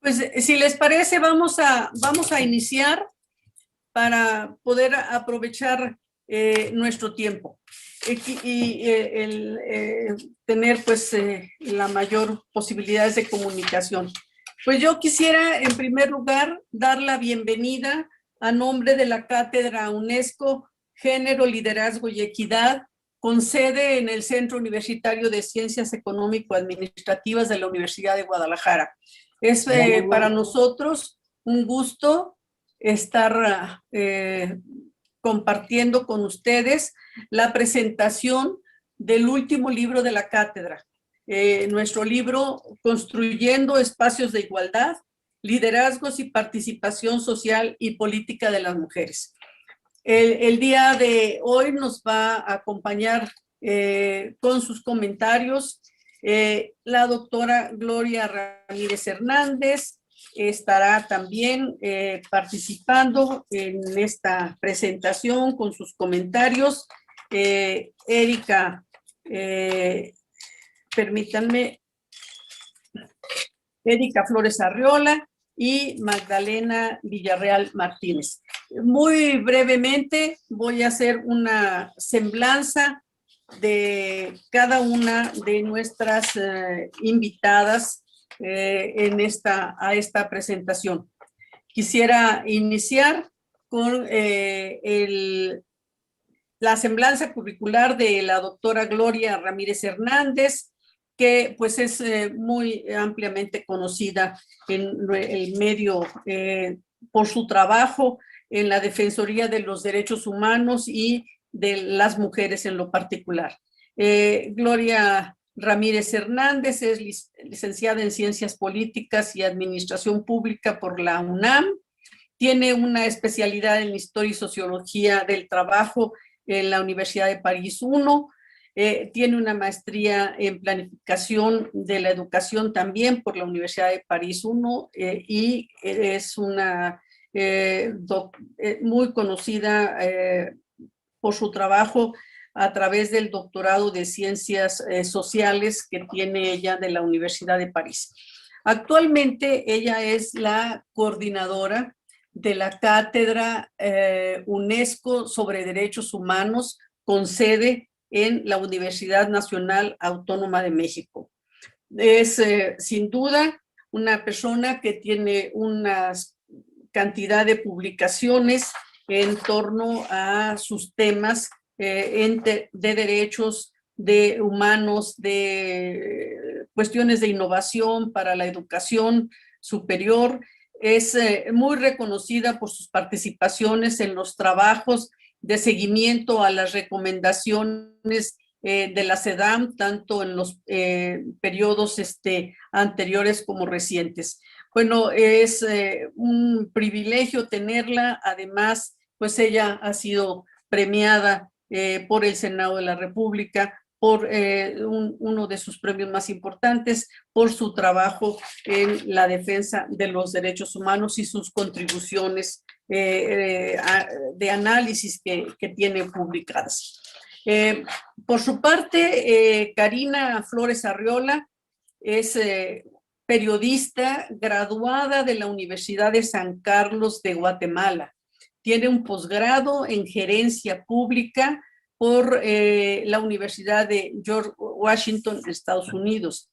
Pues si les parece, vamos a iniciar para poder aprovechar nuestro tiempo y tener pues la mayor posibilidades de comunicación. Pues yo quisiera en primer lugar dar la bienvenida a nombre de la Cátedra UNESCO Género, Liderazgo y Equidad, con sede en el Centro Universitario de Ciencias Económico-Administrativas de la Universidad de Guadalajara. Es para nosotros un gusto estar compartiendo con ustedes la presentación del último libro de la cátedra. Nuestro libro Construyendo Espacios de Igualdad, Liderazgos y Participación Social y Política de las Mujeres. El día de hoy nos va a acompañar con sus comentarios la doctora Gloria Ramírez Hernández. Estará también participando en esta presentación con sus comentarios. Erika, permítanme, Erika Flores Arriola y Magdalena Villarreal Martínez. Muy brevemente voy a hacer una semblanza de cada una de nuestras invitadas a esta presentación. Quisiera iniciar con la semblanza curricular de la doctora Gloria Ramírez Hernández, que pues es muy ampliamente conocida en el medio por su trabajo en la Defensoría de los Derechos Humanos y de las mujeres en lo particular. Gloria Ramírez Hernández es licenciada en Ciencias Políticas y Administración Pública por la UNAM. Tiene una especialidad en Historia y Sociología del Trabajo en la Universidad de París I. Tiene una maestría en Planificación de la Educación también por la Universidad de París I y es una muy conocida por su trabajo a través del doctorado de Ciencias Sociales que tiene ella de la Universidad de París. Actualmente ella es la coordinadora de la Cátedra UNESCO sobre Derechos Humanos con sede en la Universidad Nacional Autónoma de México. Es sin duda una persona que tiene una cantidad de publicaciones en torno a sus temas de derechos de humanos, de cuestiones de innovación para la educación superior. Es muy reconocida por sus participaciones en los trabajos de seguimiento a las recomendaciones de la CEDAW, tanto en los periodos anteriores como recientes. Bueno, es un privilegio tenerla. Además, pues ella ha sido premiada por el Senado de la República, por uno de sus premios más importantes, por su trabajo en la defensa de los derechos humanos y sus contribuciones de análisis que tiene publicadas. Por su parte, Karina Flores Arriola es periodista graduada de la Universidad de San Carlos de Guatemala. Tiene un posgrado en gerencia pública por la Universidad de George Washington, Estados Unidos.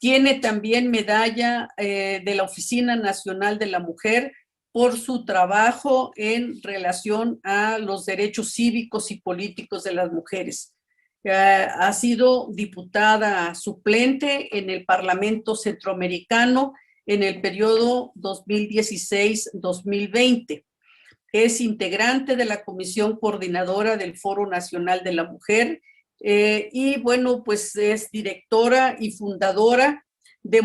Tiene también medalla de la Oficina Nacional de la Mujer por su trabajo en relación a los derechos cívicos y políticos de las mujeres. Ha sido diputada suplente en el Parlamento Centroamericano en el periodo 2016-2020. Es integrante de la Comisión Coordinadora del Foro Nacional de la Mujer y bueno, pues es directora y fundadora de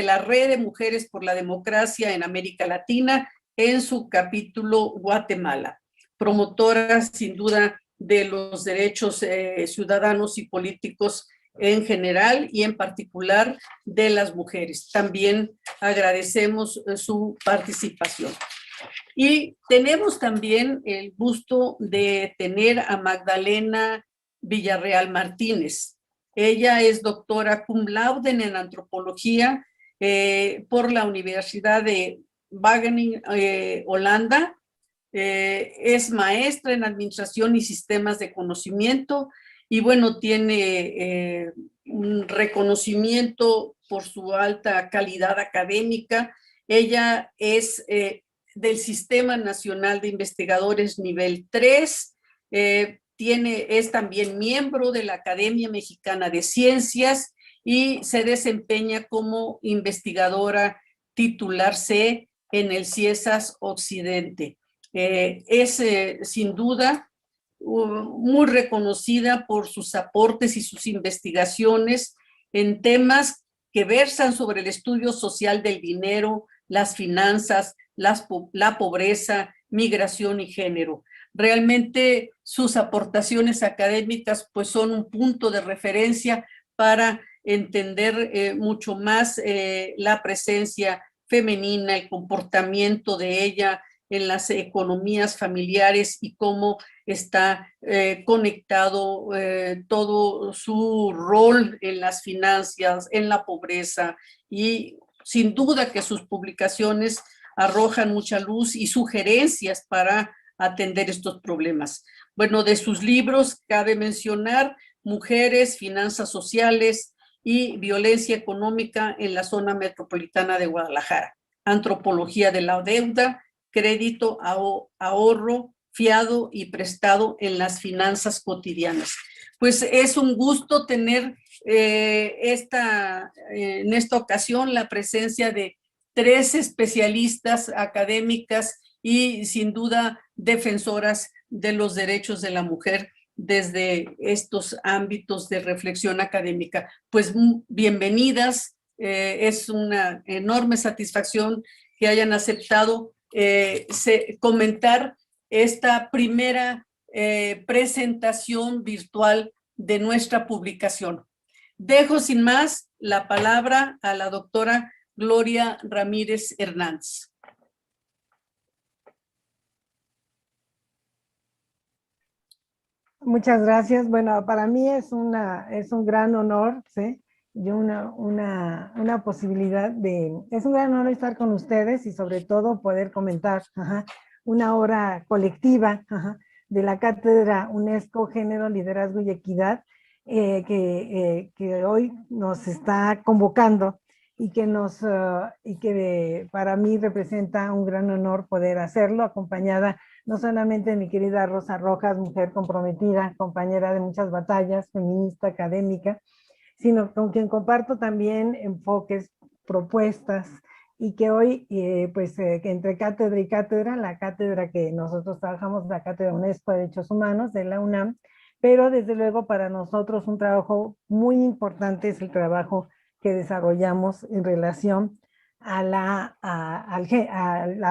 la Red de Mujeres por la Democracia en América Latina en su capítulo Guatemala. Promotora sin duda de los derechos ciudadanos y políticos en general y en particular de las mujeres. También agradecemos su participación. Y tenemos también el gusto de tener a Magdalena Villarreal Martínez. Ella es doctora cum laude en antropología por la Universidad de Wageningen, Holanda. Es maestra en Administración y Sistemas de Conocimiento y bueno, tiene un reconocimiento por su alta calidad académica. Ella es del Sistema Nacional de Investigadores nivel 3, es también miembro de la Academia Mexicana de Ciencias y se desempeña como investigadora titular C en el CIESAS Occidente. Es sin duda muy reconocida por sus aportes y sus investigaciones en temas que versan sobre el estudio social del dinero, las finanzas, la pobreza, migración y género. Realmente sus aportaciones académicas pues son un punto de referencia para entender mucho más la presencia femenina, el comportamiento de ella en las economías familiares y cómo está conectado todo su rol en las finanzas, en la pobreza, y sin duda que sus publicaciones arrojan mucha luz y sugerencias para atender estos problemas. Bueno, de sus libros cabe mencionar Mujeres, Finanzas Sociales y Violencia Económica en la Zona Metropolitana de Guadalajara, Antropología de la Deuda, Crédito, Ahorro, Fiado y Prestado en las Finanzas Cotidianas. Pues es un gusto tener en esta ocasión la presencia de 3 especialistas académicas y sin duda defensoras de los derechos de la mujer desde estos ámbitos de reflexión académica. Pues bienvenidas, es una enorme satisfacción que hayan aceptado comentar esta primera presentación virtual de nuestra publicación. Dejo sin más la palabra a la doctora Gloria Ramírez Hernández. Muchas gracias. Bueno, para mí es un gran honor, ¿sí? Y una posibilidad es un gran honor estar con ustedes y sobre todo poder comentar una obra colectiva de la Cátedra UNESCO Género, Liderazgo y Equidad que hoy nos está convocando y que para mí representa un gran honor poder hacerlo, acompañada no solamente de mi querida Rosa Rojas, mujer comprometida, compañera de muchas batallas, feminista, académica, sino con quien comparto también enfoques, propuestas, y que hoy, que entre cátedra y cátedra, la cátedra que nosotros trabajamos, la Cátedra UNESCO de Derechos Humanos de la UNAM, pero desde luego para nosotros un trabajo muy importante es el trabajo que desarrollamos en relación a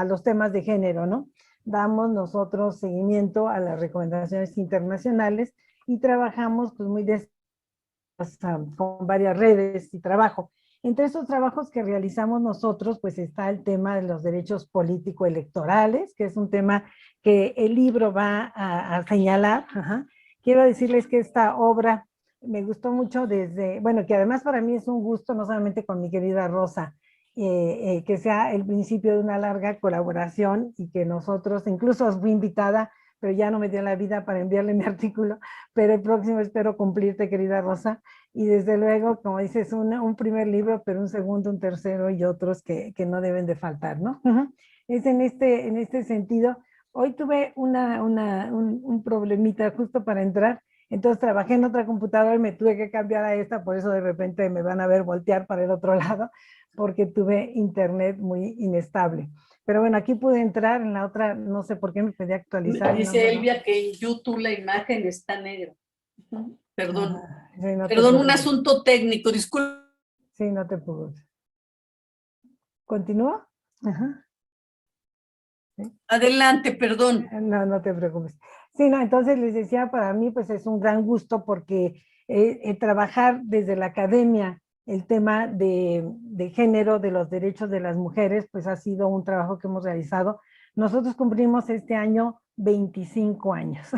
los temas de género, ¿no? Damos nosotros seguimiento a las recomendaciones internacionales y trabajamos pues muy con varias redes y trabajo. Entre estos trabajos que realizamos nosotros, pues está el tema de los derechos político-electorales, que es un tema que el libro va a señalar. Quiero decirles que esta obra me gustó mucho que además para mí es un gusto, no solamente con mi querida Rosa, que sea el principio de una larga colaboración y que nosotros, incluso fui invitada, pero ya no me dio la vida para enviarle mi artículo, pero el próximo espero cumplirte, querida Rosa, y desde luego, como dices, un primer libro, pero un segundo, un tercero y otros que no deben de faltar, ¿no? Es en este sentido. Hoy tuve un problemita justo para entrar, entonces trabajé en otra computadora y me tuve que cambiar a esta, por eso de repente me van a ver voltear para el otro lado, porque tuve internet muy inestable. Pero bueno, aquí pude entrar, en la otra no sé por qué me pedí actualizar. Dice Elvia que en YouTube la imagen está negra. Perdón. Sí, no Perdón, un asunto técnico, disculpe. Sí, no te preocupes. ¿Continúa? ¿Sí? Adelante, perdón. No te preocupes. Sí, no, entonces les decía, para mí pues es un gran gusto porque trabajar desde la academia el tema de género, de los derechos de las mujeres, pues ha sido un trabajo que hemos realizado. Nosotros cumplimos este año 25 años,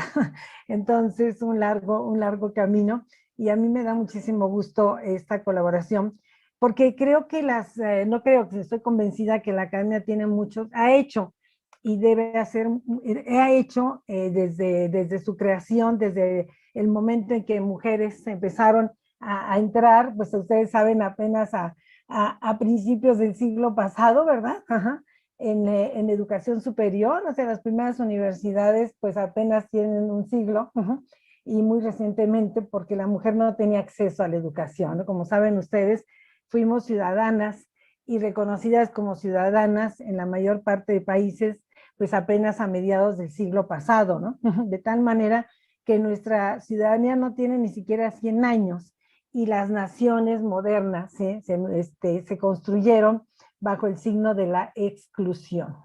entonces un largo camino, y a mí me da muchísimo gusto esta colaboración. porque creo que no creo que estoy convencida que la academia tiene muchos, ha hecho y debe hacer, ha hecho desde su creación, desde el momento en que mujeres empezaron a entrar, pues ustedes saben apenas a principios del siglo pasado, ¿verdad? Ajá. En educación superior, o sea, las primeras universidades pues apenas tienen un siglo, y muy recientemente porque la mujer no tenía acceso a la educación, ¿no? Como saben ustedes, fuimos ciudadanas y reconocidas como ciudadanas en la mayor parte de países, pues apenas a mediados del siglo pasado, ¿no? De tal manera que nuestra ciudadanía no tiene ni siquiera 100 años y las naciones modernas se construyeron bajo el signo de la exclusión.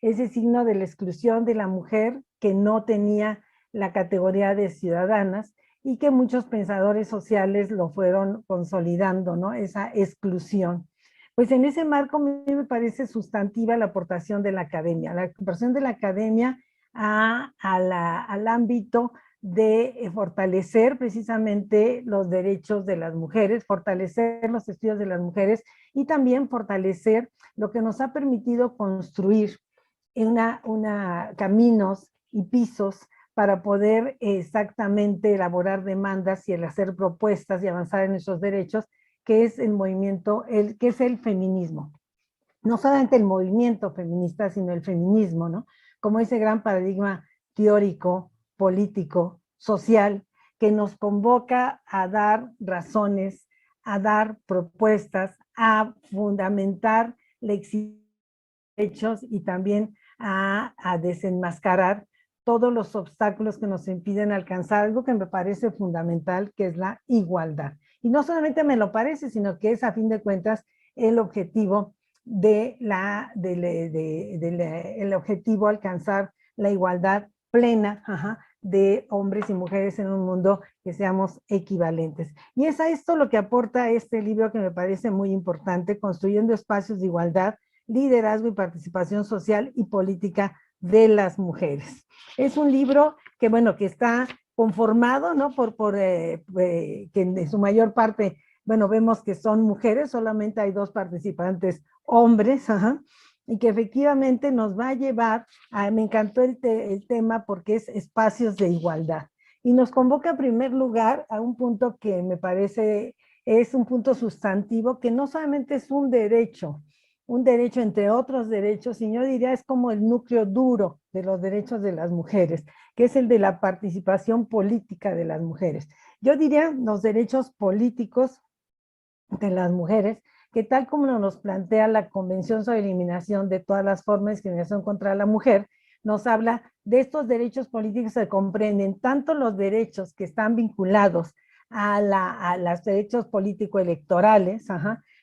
Ese signo de la exclusión de la mujer que no tenía la categoría de ciudadanas y que muchos pensadores sociales lo fueron consolidando, ¿no? Esa exclusión. Pues en ese marco a mí me parece sustantiva la aportación de la academia, al ámbito de fortalecer precisamente los derechos de las mujeres, fortalecer los estudios de las mujeres y también fortalecer lo que nos ha permitido construir caminos y pisos para poder exactamente elaborar demandas y el hacer propuestas y avanzar en nuestros derechos, que es el movimiento, que es el feminismo. No solamente el movimiento feminista, sino el feminismo, ¿no? Como ese gran paradigma teórico, político, social, que nos convoca a dar razones, a dar propuestas, a fundamentar la existencia de derechos y también a desenmascarar todos los obstáculos que nos impiden alcanzar algo que me parece fundamental, que es la igualdad. Y no solamente me lo parece, sino que es a fin de cuentas el objetivo el objetivo alcanzar la igualdad plena de hombres y mujeres en un mundo que seamos equivalentes. Y es a esto lo que aporta este libro que me parece muy importante, Construyendo espacios de igualdad, liderazgo y participación social y política de las mujeres. Es un libro que, bueno, que está conformado, ¿no? Que en su mayor parte, bueno, vemos que son mujeres, solamente hay 2 participantes hombres, y que efectivamente nos va a llevar, me encantó el tema porque es espacios de igualdad. Y nos convoca en primer lugar a un punto que me parece es un punto sustantivo, que no solamente es un derecho entre otros derechos, y yo diría es como el núcleo duro de los derechos de las mujeres, que es el de la participación política de las mujeres. Yo diría los derechos políticos de las mujeres, que tal como nos plantea la Convención sobre Eliminación de todas las formas de discriminación contra la mujer, nos habla de estos derechos políticos que comprenden tanto los derechos que están vinculados a los derechos político-electorales,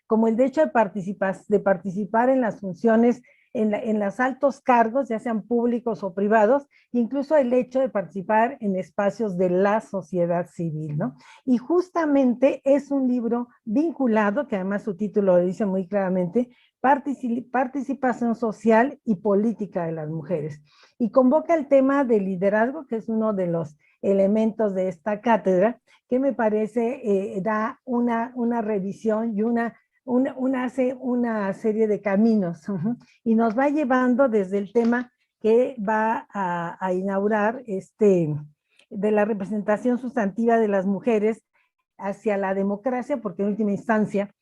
como el derecho de participar en las funciones, en los altos cargos, ya sean públicos o privados, incluso el hecho de participar en espacios de la sociedad civil, ¿no? Y justamente es un libro vinculado, que además su título lo dice muy claramente, participación social y política de las mujeres. Y convoca el tema del liderazgo, que es uno de los elementos de esta cátedra, que me parece da una revisión y hace una serie de caminos, y nos va llevando desde el tema que va a inaugurar de la representación sustantiva de las mujeres hacia la democracia, porque en última instancia,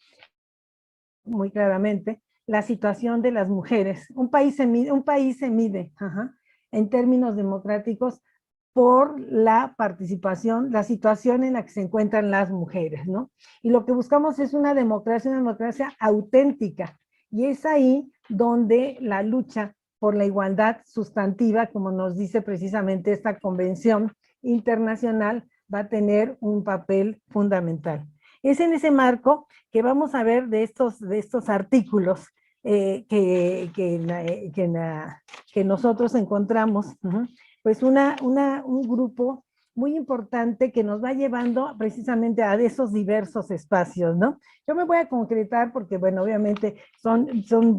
muy claramente, la situación de las mujeres. Un país se mide en términos democráticos por la participación, la situación en la que se encuentran las mujeres, ¿no? Y lo que buscamos es una democracia auténtica, y es ahí donde la lucha por la igualdad sustantiva, como nos dice precisamente esta convención internacional, va a tener un papel fundamental. Es en ese marco que vamos a ver de estos artículos que nosotros encontramos, pues un grupo muy importante que nos va llevando precisamente a esos diversos espacios, ¿no? Yo me voy a concretar porque, bueno, obviamente son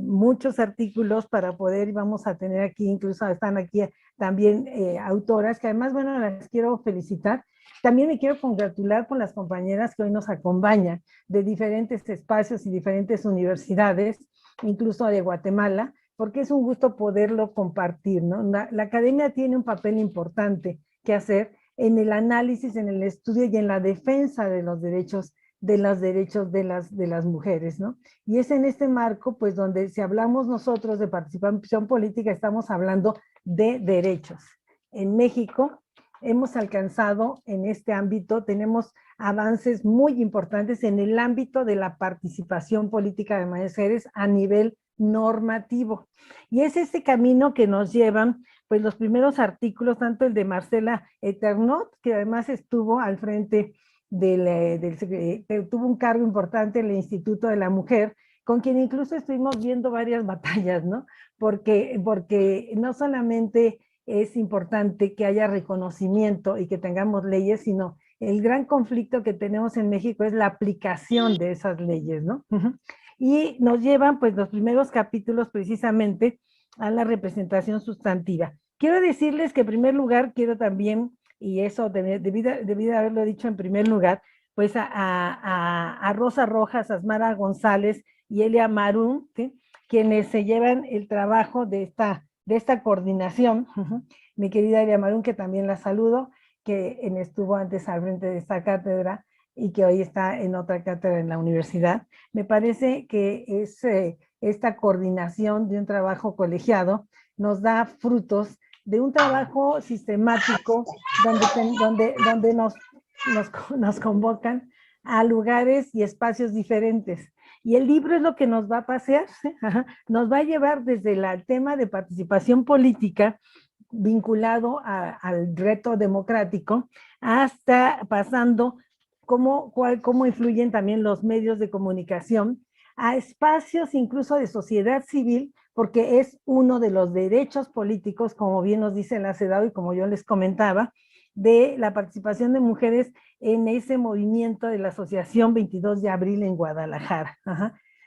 muchos artículos para poder, y vamos a tener aquí, incluso están aquí también autoras, que además, bueno, las quiero felicitar. También me quiero congratular con las compañeras que hoy nos acompañan de diferentes espacios y diferentes universidades, incluso de Guatemala, porque es un gusto poderlo compartir, ¿no? La academia tiene un papel importante que hacer en el análisis, en el estudio y en la defensa de los derechos de las mujeres, ¿no? Y es en este marco, pues, donde si hablamos nosotros de participación política, estamos hablando de derechos. En México hemos alcanzado en este ámbito, tenemos avances muy importantes en el ámbito de la participación política de mujeres a nivel normativo. Y es este camino que nos llevan pues los primeros artículos, tanto el de Marcela Eternot, que además estuvo al frente tuvo un cargo importante en el Instituto de la Mujer, con quien incluso estuvimos viendo varias batallas, ¿no? Porque no solamente es importante que haya reconocimiento y que tengamos leyes, sino el gran conflicto que tenemos en México es la aplicación de esas leyes, ¿no? Y nos llevan pues los primeros capítulos precisamente a la representación sustantiva. Quiero decirles que en primer lugar quiero también, y eso debí de haberlo dicho en primer lugar, pues a Rosa Rojas, Asmara González y Elia Marún, ¿sí? Quienes se llevan el trabajo de esta coordinación. Mi querida Elia Marún, que también la saludo, que estuvo antes al frente de esta cátedra y que hoy está en otra cátedra en la universidad. Me parece que es esta coordinación de un trabajo colegiado nos da frutos de un trabajo sistemático donde nos convocan a lugares y espacios diferentes. Y el libro es lo que nos va a pasear, ¿sí? Nos va a llevar desde el tema de participación política vinculado al reto democrático, hasta pasando cómo influyen también los medios de comunicación, a espacios incluso de sociedad civil, porque es uno de los derechos políticos, como bien nos dice la CEDAW y como yo les comentaba, de la participación de mujeres en ese movimiento de la Asociación 22 de Abril en Guadalajara.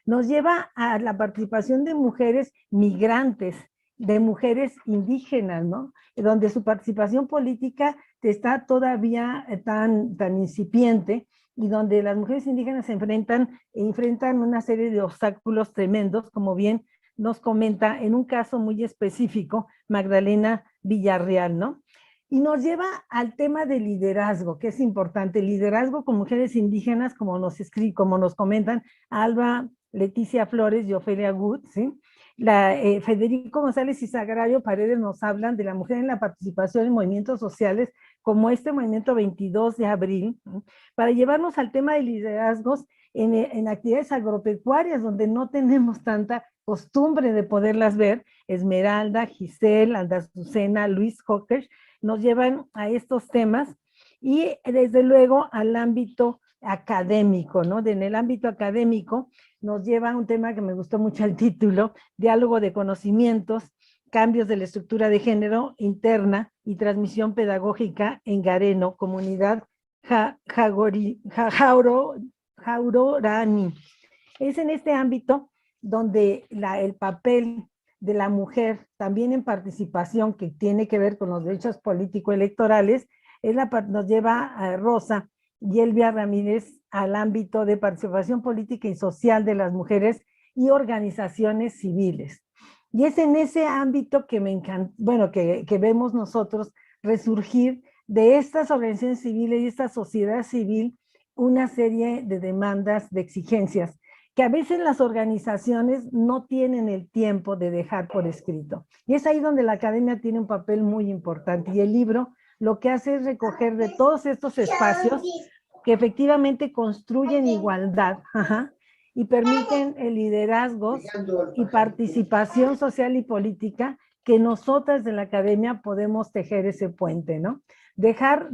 Nos lleva a la participación de mujeres migrantes, de mujeres indígenas, ¿no? Donde su participación política está todavía tan incipiente y donde las mujeres indígenas enfrentan una serie de obstáculos tremendos, como bien nos comenta en un caso muy específico Magdalena Villarreal, ¿no? Y nos lleva al tema del liderazgo, que es importante, liderazgo con mujeres indígenas, como nos comentan Alba Leticia Flores y Ofelia Wood, ¿sí? Federico González y Sagrario Paredes nos hablan de la mujer en la participación en movimientos sociales, como este movimiento 22 de abril, ¿no? Para llevarnos al tema de liderazgos en actividades agropecuarias, donde no tenemos tanta costumbre de poderlas ver. Esmeralda, Giselle, Aldazucena, Luis Hocker nos llevan a estos temas y desde luego al ámbito académico, ¿no? En el ámbito académico nos lleva a un tema que me gustó mucho el título, diálogo de conocimientos, cambios de la estructura de género interna y transmisión pedagógica en Gareno, comunidad Jaurorani. Es en este ámbito donde el papel de la mujer, también en participación, que tiene que ver con los derechos político-electorales, nos lleva a Rosa y Elvia Ramírez al ámbito de participación política y social de las mujeres y organizaciones civiles. Y es en ese ámbito que me encanta, bueno, que vemos nosotros resurgir de estas organizaciones civiles y esta sociedad civil una serie de demandas, de exigencias, que a veces las organizaciones no tienen el tiempo de dejar por escrito. Y es ahí donde la academia tiene un papel muy importante. Y el libro lo que hace es recoger de todos estos espacios que efectivamente construyen igualdad, y permiten el liderazgo y participación social y política, que nosotras de la academia podemos tejer ese puente, ¿no? Dejar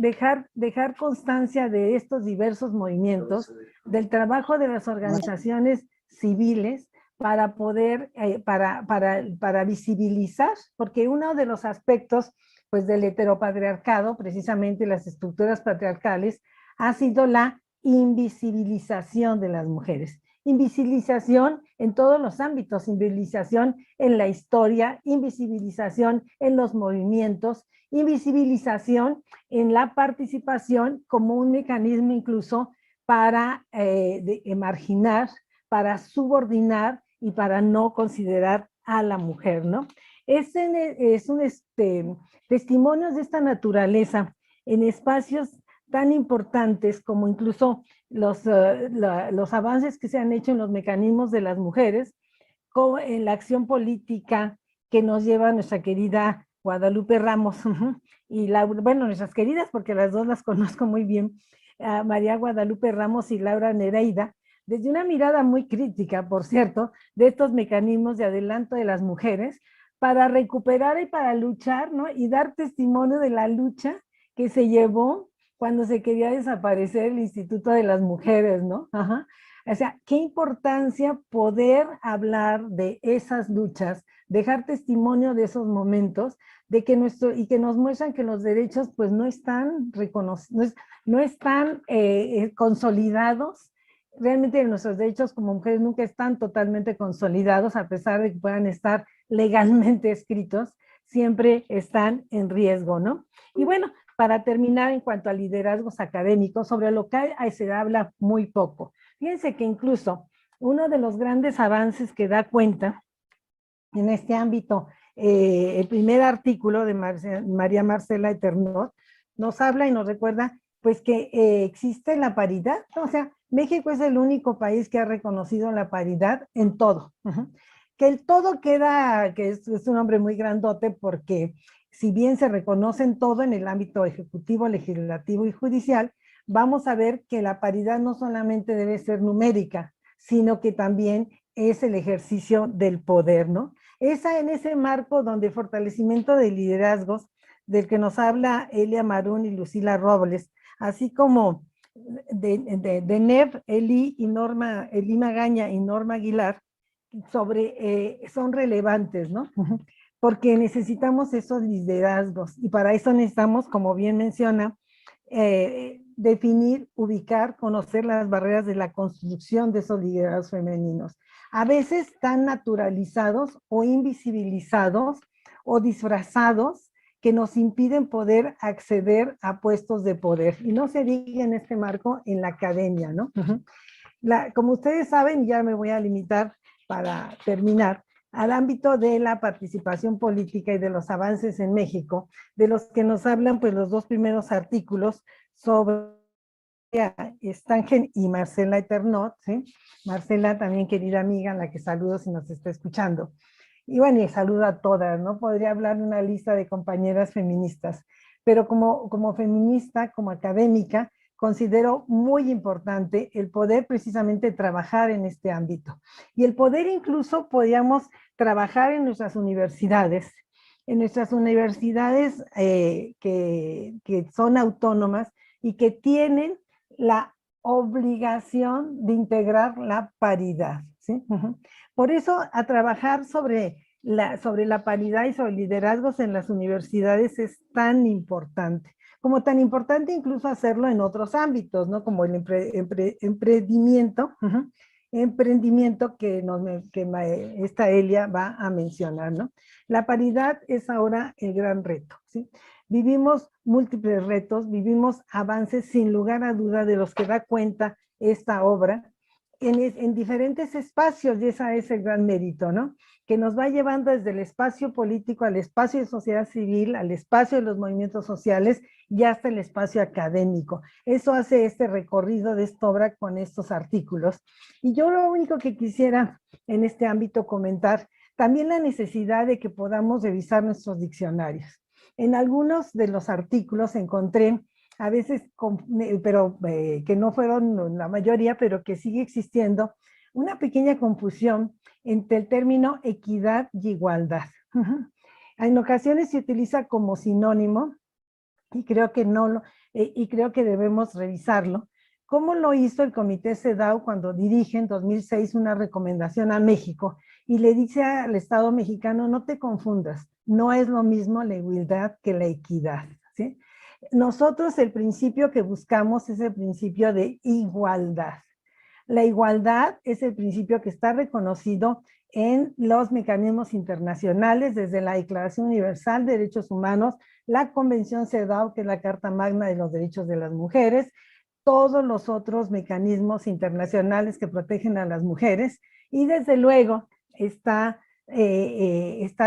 constancia de estos diversos movimientos, del trabajo de las organizaciones civiles para poder, para visibilizar, porque uno de los aspectos pues del heteropatriarcado, precisamente las estructuras patriarcales, ha sido la invisibilización de las mujeres. Invisibilización en todos los ámbitos, invisibilización en la historia, invisibilización en los movimientos, invisibilización en la participación como un mecanismo incluso para marginar, para subordinar y para no considerar a la mujer, ¿no? Es un testimonios de esta naturaleza en espacios tan importantes como incluso los avances que se han hecho en los mecanismos de las mujeres, como en la acción política que nos lleva nuestra querida Guadalupe Ramos, y bueno, nuestras queridas, porque las dos las conozco muy bien, María Guadalupe Ramos y Laura Nereida, desde una mirada muy crítica, por cierto, de estos mecanismos de adelanto de las mujeres, para recuperar y para luchar, ¿no? Y dar testimonio de la lucha que se llevó cuando se quería desaparecer el Instituto de las Mujeres, ¿no? Ajá. O sea, qué importancia poder hablar de esas luchas, dejar testimonio de esos momentos, de que y que nos muestran que los derechos pues no están reconocidos, no están consolidados. Realmente nuestros derechos como mujeres nunca están totalmente consolidados, a pesar de que puedan estar legalmente escritos, siempre están en riesgo, ¿no? Y bueno, para terminar, en cuanto a liderazgos académicos, sobre lo que se habla muy poco. Fíjense que incluso uno de los grandes avances que da cuenta en este ámbito, el primer artículo de María Marcela Eternot, nos habla y nos recuerda pues que existe la paridad, ¿no? O sea, México es el único país que ha reconocido la paridad en todo. Que el todo queda, que es un nombre muy grandote porque si bien se reconoce en todo en el ámbito ejecutivo, legislativo y judicial, vamos a ver que la paridad no solamente debe ser numérica, sino que también es el ejercicio del poder, ¿no? En ese marco donde fortalecimiento de liderazgos, del que nos habla Elia Marún y Lucila Robles, así como de Nev, Eli y Norma, Eli Magaña y Norma Aguilar, son relevantes, ¿no? Porque necesitamos esos liderazgos y para eso necesitamos, como bien menciona, definir, ubicar, conocer las barreras de la construcción de esos liderazgos femeninos. A veces tan naturalizados o invisibilizados o disfrazados que nos impiden poder acceder a puestos de poder. Y no se diga en este marco en la academia, ¿no? Como ustedes saben, ya me voy a limitar para terminar, al ámbito de la participación política y de los avances en México, de los que nos hablan pues los dos primeros artículos sobre Stangen y Marcela Eternot, ¿sí? Marcela también querida amiga, a la que saludo si nos está escuchando. Y bueno, y saludo a todas, ¿no? Podría hablar de una lista de compañeras feministas, pero como feminista, como académica, considero muy importante el poder precisamente trabajar en este ámbito. Y el poder incluso podríamos trabajar en nuestras universidades que son autónomas y que tienen la obligación de integrar la paridad, ¿sí? Por eso, a trabajar sobre la paridad y sobre liderazgos en las universidades es tan importante. Como tan importante incluso hacerlo en otros ámbitos, ¿no? Como el emprendimiento, emprendimiento que esta Elia va a mencionar, ¿no? La paridad es ahora el gran reto, ¿sí? Vivimos múltiples retos, vivimos avances sin lugar a duda de los que da cuenta esta obra en diferentes espacios, y ese es el gran mérito, ¿no? Que nos va llevando desde el espacio político al espacio de sociedad civil, al espacio de los movimientos sociales y hasta el espacio académico. Eso hace este recorrido de esta obra con estos artículos. Y yo lo único que quisiera en este ámbito comentar, también la necesidad de que podamos revisar nuestros diccionarios. En algunos de los artículos encontré, a veces, pero que no fueron la mayoría, pero que sigue existiendo, una pequeña confusión entre el término equidad y igualdad. En ocasiones se utiliza como sinónimo y creo que y creo que debemos revisarlo. ¿Cómo lo hizo el Comité CEDAW cuando dirige en 2006 una recomendación a México y le dice al Estado mexicano, no te confundas, No es lo mismo la igualdad que la equidad, ¿sí? Nosotros el principio que buscamos es el principio de igualdad. La igualdad es el principio que está reconocido en los mecanismos internacionales, desde la Declaración Universal de Derechos Humanos, la Convención CEDAW, que es la Carta Magna de los Derechos de las Mujeres, todos los otros mecanismos internacionales que protegen a las mujeres, y desde luego está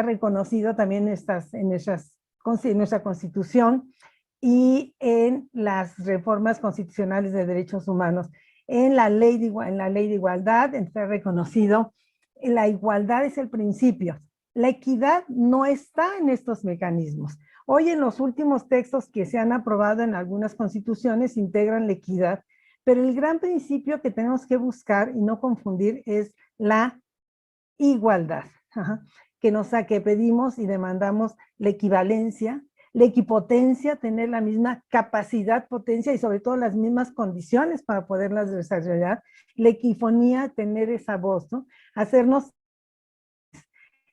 reconocido también en nuestra Constitución y en las reformas constitucionales de derechos humanos. En la ley de igualdad está reconocido, la igualdad es el principio. La equidad no está en estos mecanismos. Hoy en los últimos textos que se han aprobado en algunas constituciones integran la equidad, pero el gran principio que tenemos que buscar y no confundir es la igualdad, que pedimos y demandamos la equivalencia, la equipotencia, tener la misma capacidad, potencia y sobre todo las mismas condiciones para poderlas desarrollar, la equifonía, tener esa voz, ¿no? Hacernos.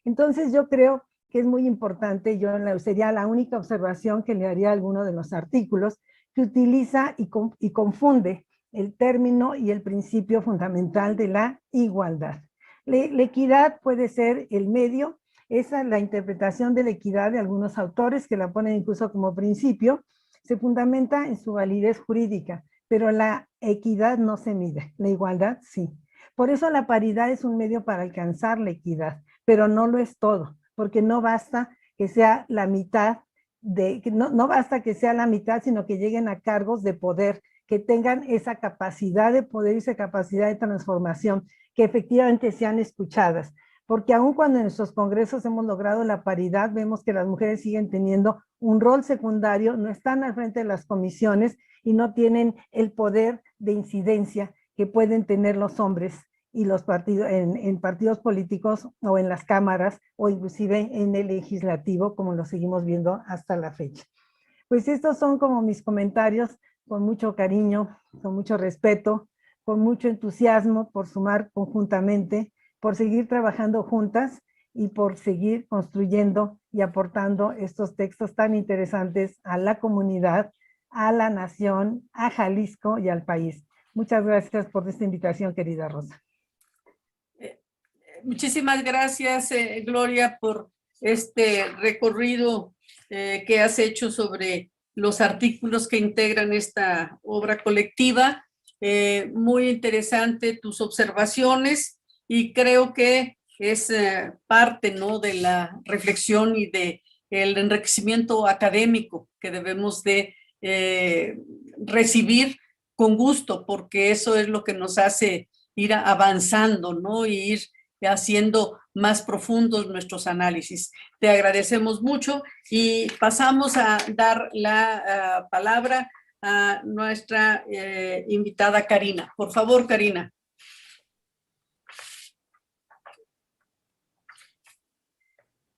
Entonces yo creo que es muy importante, sería la única observación que le haría a alguno de los artículos, que utiliza y confunde el término y el principio fundamental de la igualdad. La equidad puede ser el medio. Esa es la interpretación de la equidad de algunos autores que la ponen incluso como principio, se fundamenta en su validez jurídica, pero la equidad no se mide, la igualdad sí. Por eso la paridad es un medio para alcanzar la equidad, pero no lo es todo, porque no basta que sea la mitad, no basta que sea la mitad, sino que lleguen a cargos de poder, que tengan esa capacidad de poder y esa capacidad de transformación, que efectivamente sean escuchadas. Porque aun cuando en nuestros congresos hemos logrado la paridad, vemos que las mujeres siguen teniendo un rol secundario, no están al frente de las comisiones y no tienen el poder de incidencia que pueden tener los hombres y los partidos en partidos políticos o en las cámaras o inclusive en el legislativo, como lo seguimos viendo hasta la fecha. Pues estos son como mis comentarios, con mucho cariño, con mucho respeto, con mucho entusiasmo por sumar conjuntamente, por seguir trabajando juntas y por seguir construyendo y aportando estos textos tan interesantes a la comunidad, a la nación, a Jalisco y al país. Muchas gracias por esta invitación, querida Rosa. Muchísimas gracias, Gloria, por este recorrido que has hecho sobre los artículos que integran esta obra colectiva. Muy interesante tus observaciones y creo que es parte, ¿no?, de la reflexión y de el enriquecimiento académico que debemos de recibir con gusto, porque eso es lo que nos hace ir avanzando, ¿no?, y ir haciendo más profundos nuestros análisis. Te agradecemos mucho y pasamos a dar la palabra a nuestra invitada Karina. Por favor, Karina.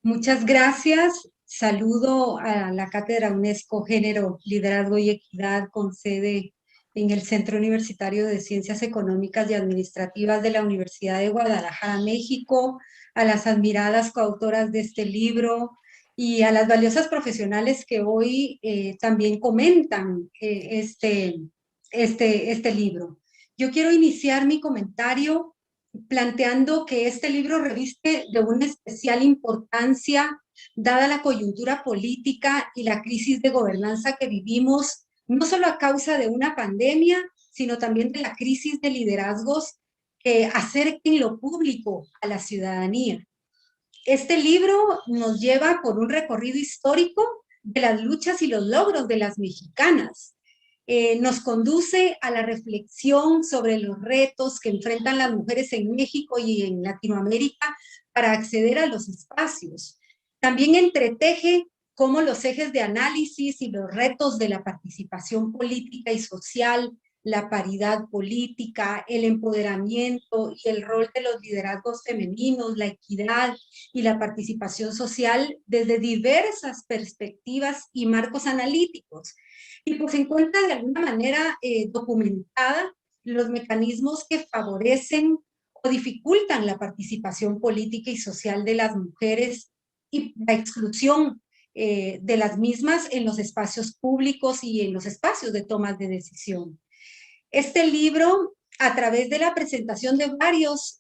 Muchas gracias. Saludo a la Cátedra UNESCO Género, Liderazgo y Equidad con sede en el Centro Universitario de Ciencias Económicas y Administrativas de la Universidad de Guadalajara, México, a las admiradas coautoras de este libro y a las valiosas profesionales que hoy también comentan este libro. Yo quiero iniciar mi comentario planteando que este libro reviste de una especial importancia dada la coyuntura política y la crisis de gobernanza que vivimos, no solo a causa de una pandemia, sino también de la crisis de liderazgos que acerquen lo público a la ciudadanía. Este libro nos lleva por un recorrido histórico de las luchas y los logros de las mexicanas. Nos conduce a la reflexión sobre los retos que enfrentan las mujeres en México y en Latinoamérica para acceder a los espacios. También entreteje cómo los ejes de análisis y los retos de la participación política y social, la paridad política, el empoderamiento y el rol de los liderazgos femeninos, la equidad y la participación social desde diversas perspectivas y marcos analíticos. Y pues se encuentra de alguna manera documentada los mecanismos que favorecen o dificultan la participación política y social de las mujeres y la exclusión de las mismas en los espacios públicos y en los espacios de tomas de decisión. Este libro, a través de la presentación de varios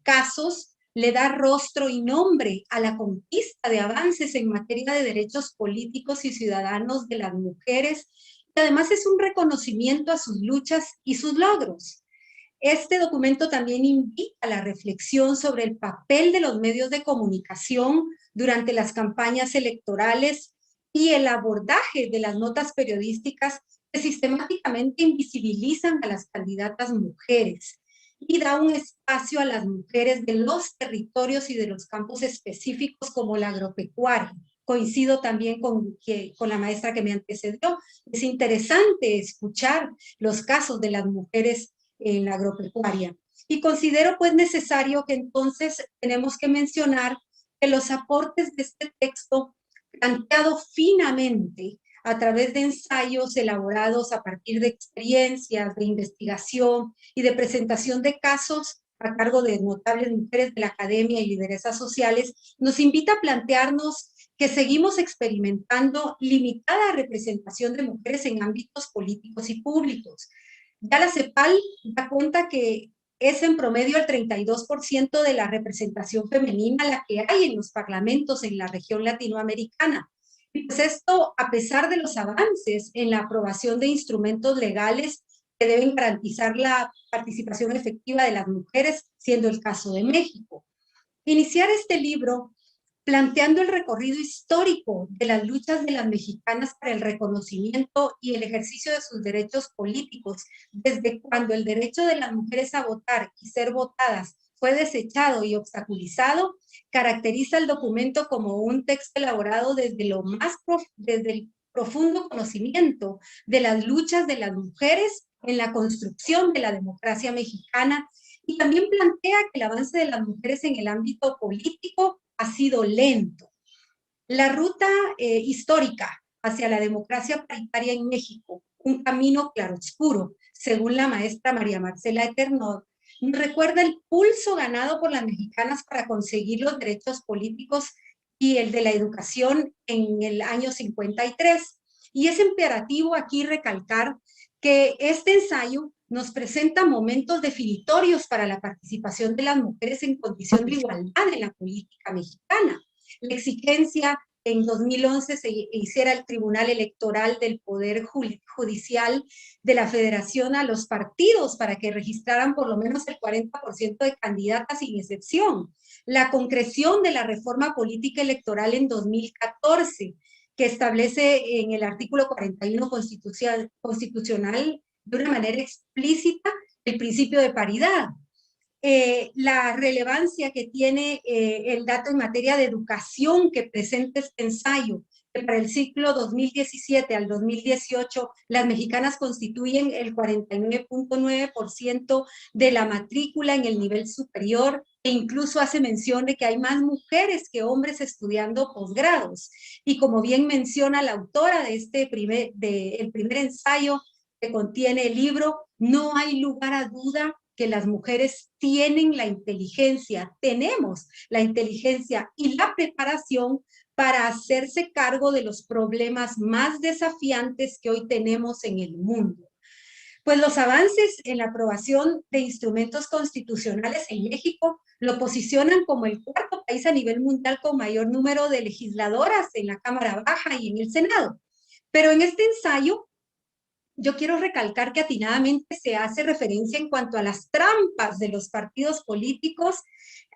casos, le da rostro y nombre a la conquista de avances en materia de derechos políticos y ciudadanos de las mujeres, y además es un reconocimiento a sus luchas y sus logros. Este documento también invita a la reflexión sobre el papel de los medios de comunicación durante las campañas electorales y el abordaje de las notas periodísticas que sistemáticamente invisibilizan a las candidatas mujeres y da un espacio a las mujeres de los territorios y de los campos específicos como la agropecuaria. Coincido también con la maestra que me antecedió. Es interesante escuchar los casos de las mujeres en la agropecuaria. Y considero pues necesario que entonces tenemos que mencionar que los aportes de este texto, planteado finamente a través de ensayos elaborados a partir de experiencias, de investigación y de presentación de casos a cargo de notables mujeres de la academia y lideresas sociales, nos invita a plantearnos que seguimos experimentando limitada representación de mujeres en ámbitos políticos y públicos. Ya la CEPAL da cuenta que es en promedio el 32% de la representación femenina la que hay en los parlamentos en la región latinoamericana. Y pues esto, a pesar de los avances en la aprobación de instrumentos legales que deben garantizar la participación efectiva de las mujeres, siendo el caso de México. Iniciar este libro planteando el recorrido histórico de las luchas de las mexicanas para el reconocimiento y el ejercicio de sus derechos políticos, desde cuando el derecho de las mujeres a votar y ser votadas fue desechado y obstaculizado, caracteriza el documento como un texto elaborado desde el profundo conocimiento de las luchas de las mujeres en la construcción de la democracia mexicana, y también plantea que el avance de las mujeres en el ámbito político ha sido lento. La ruta histórica hacia la democracia paritaria en México, un camino claroscuro, según la maestra María Marcela Eternod, nos recuerda el pulso ganado por las mexicanas para conseguir los derechos políticos y el de la educación en el año 53. Y es imperativo aquí recalcar que este ensayo nos presenta momentos definitorios para la participación de las mujeres en condición de igualdad en la política mexicana. La exigencia en 2011 se hiciera el Tribunal Electoral del Poder Judicial de la Federación a los partidos para que registraran por lo menos el 40% de candidatas sin excepción. La concreción de la reforma política electoral en 2014, que establece en el artículo 41 constitucional de una manera explícita el principio de paridad. La relevancia que tiene el dato en materia de educación que presenta este ensayo, que para el ciclo 2017 al 2018 las mexicanas constituyen el 49.9% de la matrícula en el nivel superior, e incluso hace mención de que hay más mujeres que hombres estudiando posgrados. Y como bien menciona la autora de el primer ensayo que contiene el libro, no hay lugar a duda que las mujeres tienen la inteligencia, tenemos la inteligencia y la preparación para hacerse cargo de los problemas más desafiantes que hoy tenemos en el mundo. Pues los avances en la aprobación de instrumentos constitucionales en México lo posicionan como el cuarto país a nivel mundial con mayor número de legisladoras en la Cámara Baja y en el Senado. Pero en este ensayo yo quiero recalcar que atinadamente se hace referencia en cuanto a las trampas de los partidos políticos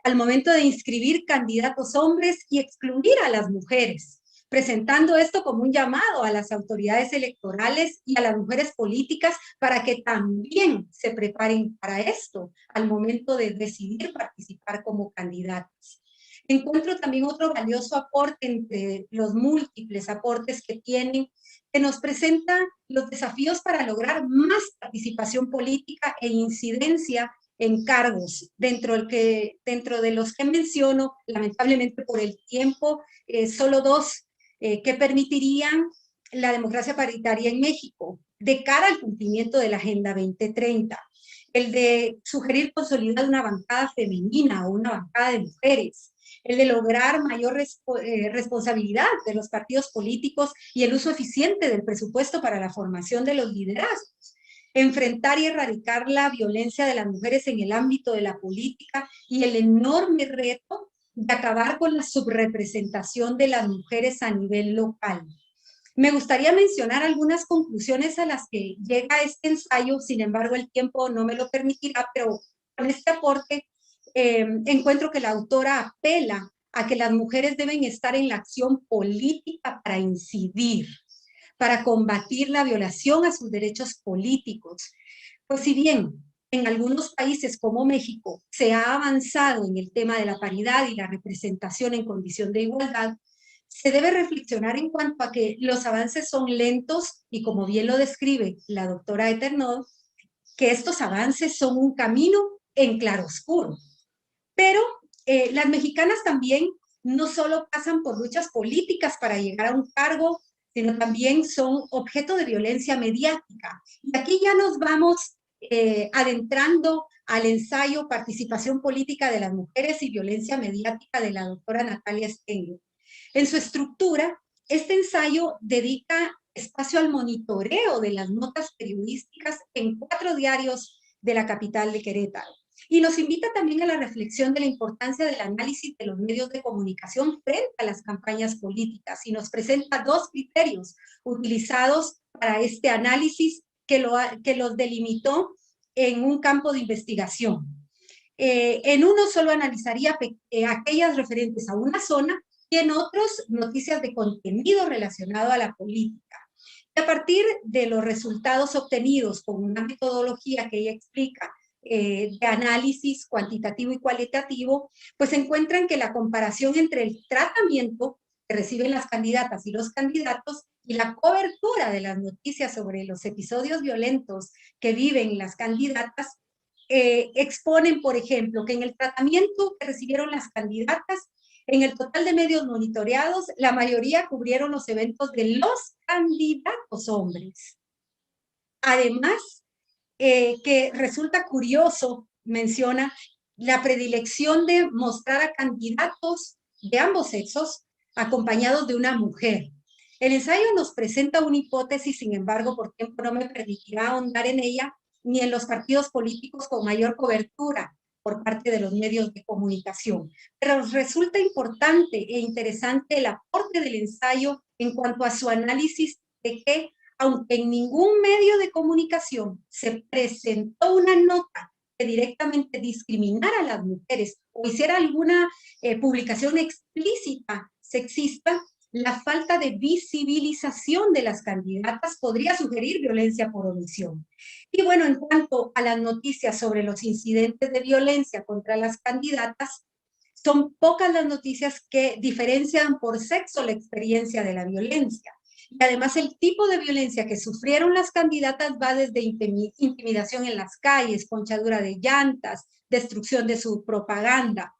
al momento de inscribir candidatos hombres y excluir a las mujeres, presentando esto como un llamado a las autoridades electorales y a las mujeres políticas para que también se preparen para esto al momento de decidir participar como candidatos. Encuentro también otro valioso aporte entre los múltiples aportes que tienen, que nos presenta los desafíos para lograr más participación política e incidencia en cargos, dentro de los que menciono, lamentablemente por el tiempo, solo dos que permitirían la democracia paritaria en México de cara al cumplimiento de la Agenda 2030. el de sugerir consolidar una bancada femenina o una bancada de mujeres, el de lograr mayor responsabilidad de los partidos políticos y el uso eficiente del presupuesto para la formación de los liderazgos, enfrentar y erradicar la violencia de las mujeres en el ámbito de la política y el enorme reto de acabar con la subrepresentación de las mujeres a nivel local. Me gustaría mencionar algunas conclusiones a las que llega este ensayo, sin embargo el tiempo no me lo permitirá, pero con este aporte encuentro que la autora apela a que las mujeres deben estar en la acción política para incidir, para combatir la violación a sus derechos políticos. Pues si bien en algunos países como México se ha avanzado en el tema de la paridad y la representación en condición de igualdad, se debe reflexionar en cuanto a que los avances son lentos y, como bien lo describe la doctora Eternod, que estos avances son un camino en claroscuro. Pero las mexicanas también no solo pasan por luchas políticas para llegar a un cargo, sino también son objeto de violencia mediática. Y aquí ya nos vamos adentrando al ensayo Participación Política de las Mujeres y Violencia Mediática de la doctora Natalia Stengel. En su estructura, este ensayo dedica espacio al monitoreo de las notas periodísticas en 4 diarios de la capital de Querétaro. Y nos invita también a la reflexión de la importancia del análisis de los medios de comunicación frente a las campañas políticas, y nos presenta 2 criterios utilizados para este análisis que los delimitó en un campo de investigación. En uno solo analizaría aquellas referentes a una zona, y en otros noticias de contenido relacionado a la política. Y a partir de los resultados obtenidos con una metodología que ella explica, de análisis cuantitativo y cualitativo, pues encuentran que la comparación entre el tratamiento que reciben las candidatas y los candidatos y la cobertura de las noticias sobre los episodios violentos que viven las candidatas exponen, por ejemplo, que en el tratamiento que recibieron las candidatas, en el total de medios monitoreados, la mayoría cubrieron los eventos de los candidatos hombres. Además, que resulta curioso, menciona, la predilección de mostrar a candidatos de ambos sexos acompañados de una mujer. El ensayo nos presenta una hipótesis, sin embargo, por tiempo no me permitirá ahondar en ella, ni en los partidos políticos con mayor cobertura por parte de los medios de comunicación. Pero resulta importante e interesante el aporte del ensayo en cuanto a su análisis de que, aunque en ningún medio de comunicación se presentó una nota que directamente discriminara a las mujeres o hiciera alguna publicación explícita sexista, la falta de visibilización de las candidatas podría sugerir violencia por omisión. Y bueno, en cuanto a las noticias sobre los incidentes de violencia contra las candidatas, son pocas las noticias que diferencian por sexo la experiencia de la violencia. Y además el tipo de violencia que sufrieron las candidatas va desde intimidación en las calles, ponchadura de llantas, destrucción de su propaganda.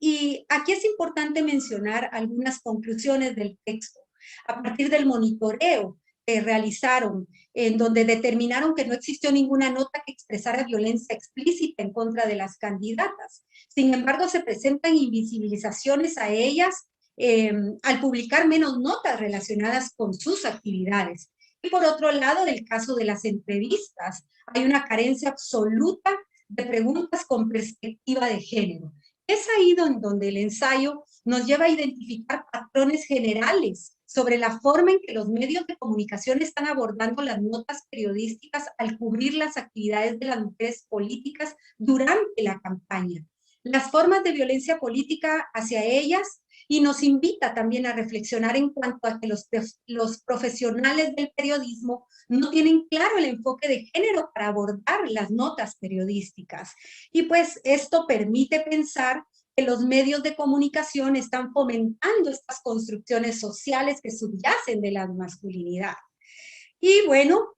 Y aquí es importante mencionar algunas conclusiones del texto. A partir del monitoreo que realizaron, en donde determinaron que no existió ninguna nota que expresara violencia explícita en contra de las candidatas. Sin embargo, se presentan invisibilizaciones a ellas al publicar menos notas relacionadas con sus actividades. Y por otro lado, en el caso de las entrevistas, hay una carencia absoluta de preguntas con perspectiva de género. Es ahí donde el ensayo nos lleva a identificar patrones generales sobre la forma en que los medios de comunicación están abordando las notas periodísticas al cubrir las actividades de las mujeres políticas durante la campaña, las formas de violencia política hacia ellas, y nos invita también a reflexionar en cuanto a que los profesionales del periodismo no tienen claro el enfoque de género para abordar las notas periodísticas. Y pues esto permite pensar que los medios de comunicación están fomentando estas construcciones sociales que subyacen de la masculinidad. Y bueno,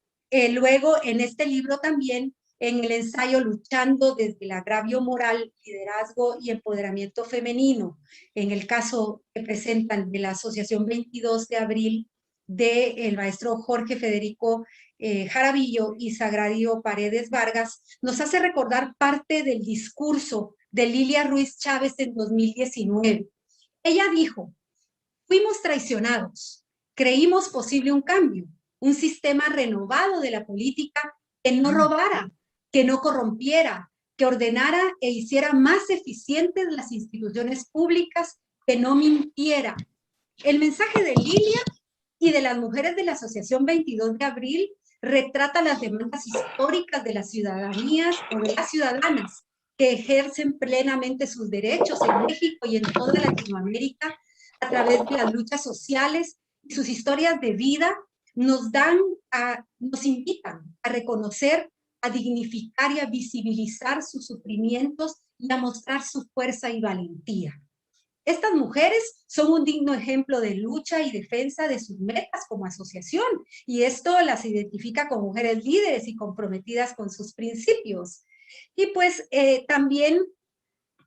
luego en este libro también, en el ensayo Luchando desde el agravio moral, liderazgo y empoderamiento femenino, en el caso que presentan de la Asociación 22 de Abril, del maestro Jorge Federico Jaramillo y Sagrario Paredes Vargas, nos hace recordar parte del discurso de Lilia Ruiz Chávez en 2019. Ella dijo: fuimos traicionados, creímos posible un cambio, un sistema renovado de la política que no robara, que no corrompiera, que ordenara e hiciera más eficientes las instituciones públicas, que no mintiera. El mensaje de Lilia y de las mujeres de la Asociación 22 de Abril retrata las demandas históricas de las ciudadanías o de las ciudadanas que ejercen plenamente sus derechos en México y en toda Latinoamérica a través de las luchas sociales y sus historias de vida nos invitan a reconocer, a dignificar y a visibilizar sus sufrimientos y a mostrar su fuerza y valentía. Estas mujeres son un digno ejemplo de lucha y defensa de sus metas como asociación, y esto las identifica como mujeres líderes y comprometidas con sus principios. Y pues también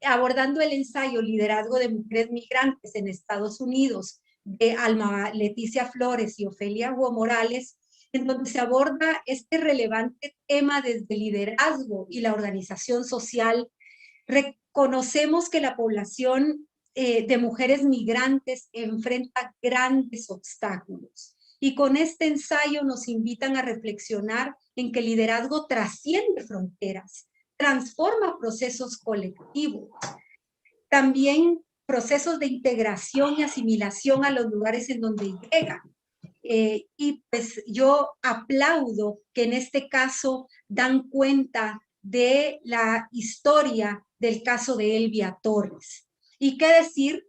abordando el ensayo Liderazgo de Mujeres Migrantes en Estados Unidos, de Alma Leticia Flores y Ofelia Hugo Morales, en donde se aborda este relevante tema desde el liderazgo y la organización social. Reconocemos que la población de mujeres migrantes enfrenta grandes obstáculos. Y con este ensayo nos invitan a reflexionar en que el liderazgo trasciende fronteras, transforma procesos colectivos, también procesos de integración y asimilación a los lugares en donde llegan. Y pues yo aplaudo que en este caso dan cuenta de la historia del caso de Elvia Torres. Y qué decir,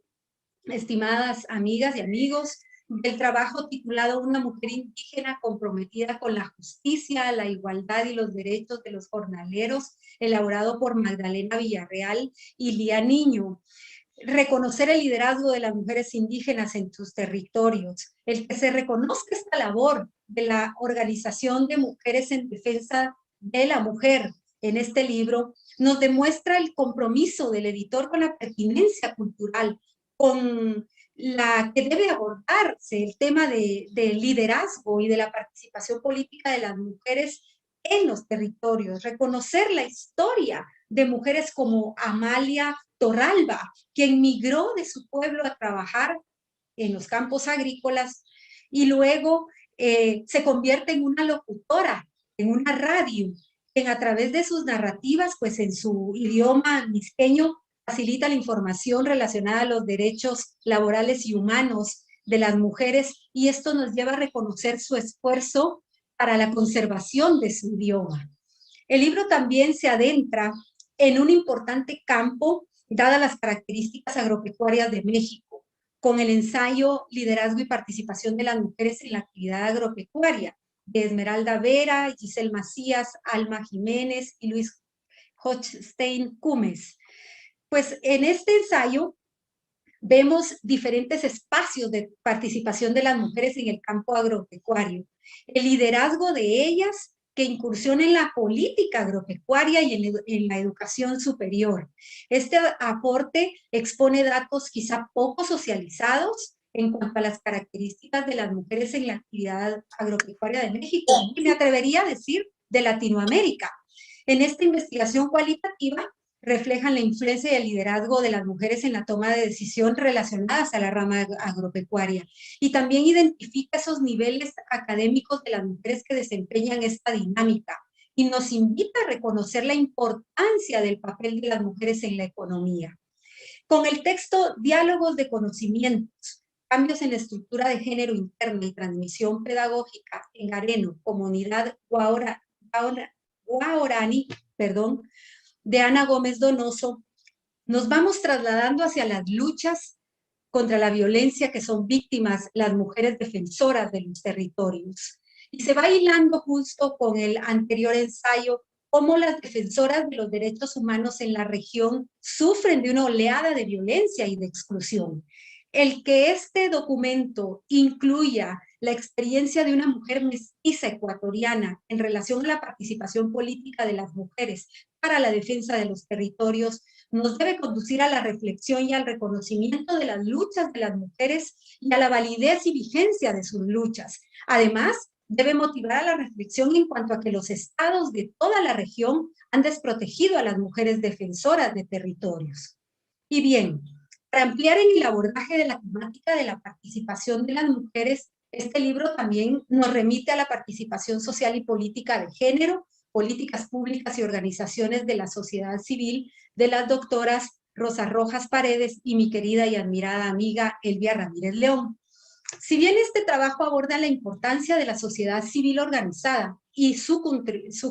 estimadas amigas y amigos, del trabajo titulado Una mujer indígena comprometida con la justicia, la igualdad y los derechos de los jornaleros, elaborado por Magdalena Villarreal y Lía Niño. Reconocer el liderazgo de las mujeres indígenas en sus territorios, el que se reconozca esta labor de la Organización de Mujeres en Defensa de la Mujer en este libro, nos demuestra el compromiso del editor con la pertinencia cultural, con la que debe abordarse el tema de liderazgo y de la participación política de las mujeres en los territorios, reconocer la historia de mujeres como Amalia Torralba, quien migró de su pueblo a trabajar en los campos agrícolas y luego se convierte en una locutora, en una radio, quien a través de sus narrativas, pues en su idioma mixteño, facilita la información relacionada a los derechos laborales y humanos de las mujeres, y esto nos lleva a reconocer su esfuerzo para la conservación de su idioma. El libro también se adentra en un importante campo, dadas las características agropecuarias de México, con el ensayo Liderazgo y Participación de las Mujeres en la Actividad Agropecuaria, de Esmeralda Vera, Giselle Macías, Alma Jiménez y Luis Hochstein Cumes. Pues en este ensayo vemos diferentes espacios de participación de las mujeres en el campo agropecuario, el liderazgo de ellas que incursiona en la política agropecuaria y en la educación superior. Este aporte expone datos quizá poco socializados en cuanto a las características de las mujeres en la actividad agropecuaria de México, y me atrevería a decir de Latinoamérica. En esta investigación cualitativa reflejan la influencia y el liderazgo de las mujeres en la toma de decisión relacionadas a la rama agropecuaria, y también identifica esos niveles académicos de las mujeres que desempeñan esta dinámica y nos invita a reconocer la importancia del papel de las mujeres en la economía. Con el texto Diálogos de Conocimientos, Cambios en la Estructura de Género Interna y Transmisión Pedagógica en Areno, Comunidad Guaorani, de Ana Gómez Donoso, nos vamos trasladando hacia las luchas contra la violencia que son víctimas las mujeres defensoras de los territorios. Y se va hilando justo con el anterior ensayo cómo las defensoras de los derechos humanos en la región sufren de una oleada de violencia y de exclusión. El que este documento incluya la experiencia de una mujer mestiza ecuatoriana en relación a la participación política de las mujeres para la defensa de los territorios nos debe conducir a la reflexión y al reconocimiento de las luchas de las mujeres y a la validez y vigencia de sus luchas. Además, debe motivar a la reflexión en cuanto a que los estados de toda la región han desprotegido a las mujeres defensoras de territorios. Y bien, para ampliar en el abordaje de la temática de la participación de las mujeres, este libro también nos remite a la participación social y política de género, políticas públicas y organizaciones de la sociedad civil de las doctoras Rosa Rojas Paredes y mi querida y admirada amiga Elvia Ramírez León. Si bien este trabajo aborda la importancia de la sociedad civil organizada y su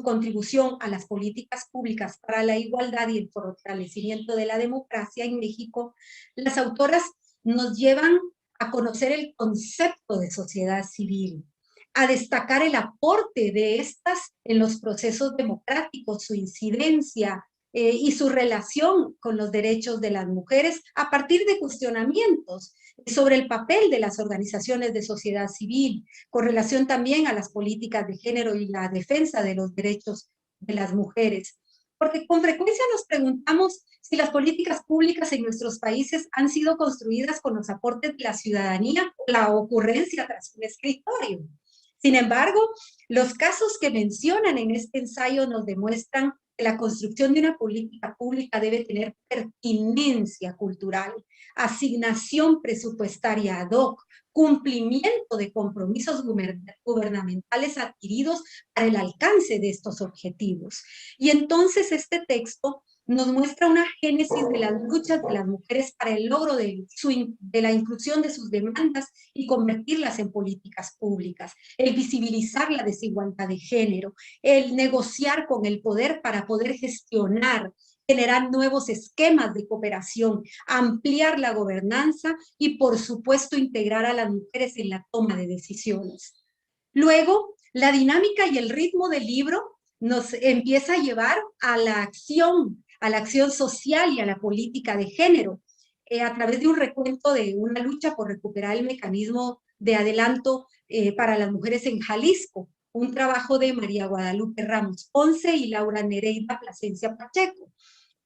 contribución a las políticas públicas para la igualdad y el fortalecimiento de la democracia en México, las autoras nos llevan a conocer el concepto de sociedad civil, a destacar el aporte de estas en los procesos democráticos, su incidencia y su relación con los derechos de las mujeres a partir de cuestionamientos sobre el papel de las organizaciones de sociedad civil, con relación también a las políticas de género y la defensa de los derechos de las mujeres. Porque con frecuencia nos preguntamos si las políticas públicas en nuestros países han sido construidas con los aportes de la ciudadanía o la ocurrencia tras un escritorio. Sin embargo, los casos que mencionan en este ensayo nos demuestran que la construcción de una política pública debe tener pertinencia cultural, asignación presupuestaria ad hoc, cumplimiento de compromisos gubernamentales adquiridos para el alcance de estos objetivos. Y entonces este texto nos muestra una génesis de las luchas de las mujeres para el logro de la inclusión de sus demandas y convertirlas en políticas públicas, el visibilizar la desigualdad de género, el negociar con el poder para poder gestionar, generar nuevos esquemas de cooperación, ampliar la gobernanza y, por supuesto, integrar a las mujeres en la toma de decisiones. Luego, la dinámica y el ritmo del libro nos empieza a llevar a la acción social y a la política de género, a través de un recuento de una lucha por recuperar el mecanismo de adelanto para las mujeres en Jalisco, un trabajo de María Guadalupe Ramos Ponce y Laura Nereida Plasencia Pacheco.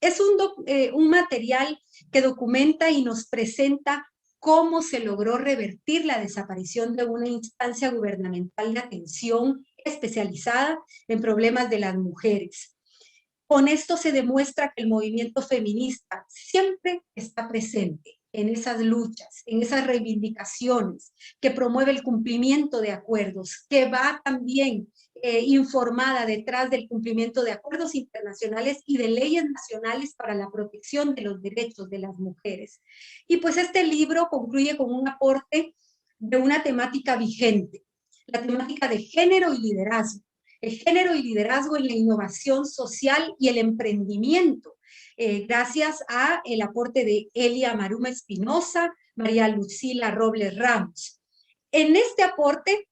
Es un material que documenta y nos presenta cómo se logró revertir la desaparición de una instancia gubernamental de atención especializada en problemas de las mujeres. Con esto se demuestra que el movimiento feminista siempre está presente en esas luchas, en esas reivindicaciones, que promueve el cumplimiento de acuerdos, que va también informada detrás del cumplimiento de acuerdos internacionales y de leyes nacionales para la protección de los derechos de las mujeres. Y pues este libro concluye con un aporte de una temática vigente, la temática de género y liderazgo. El género y liderazgo en la innovación social y el emprendimiento, gracias a el aporte de Elia Maruma Espinosa, María Lucila Robles Ramos. En este aporte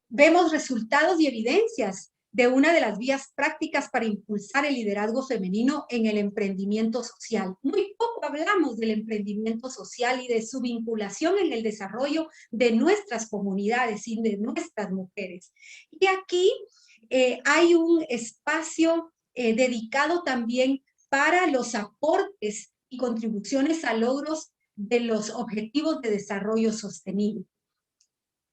vemos resultados y evidencias de una de las vías prácticas para impulsar el liderazgo femenino en el emprendimiento social. Muy poco hablamos del emprendimiento social y de su vinculación en el desarrollo de nuestras comunidades y de nuestras mujeres. Y aquí hay un espacio dedicado también para los aportes y contribuciones a logros de los objetivos de desarrollo sostenible.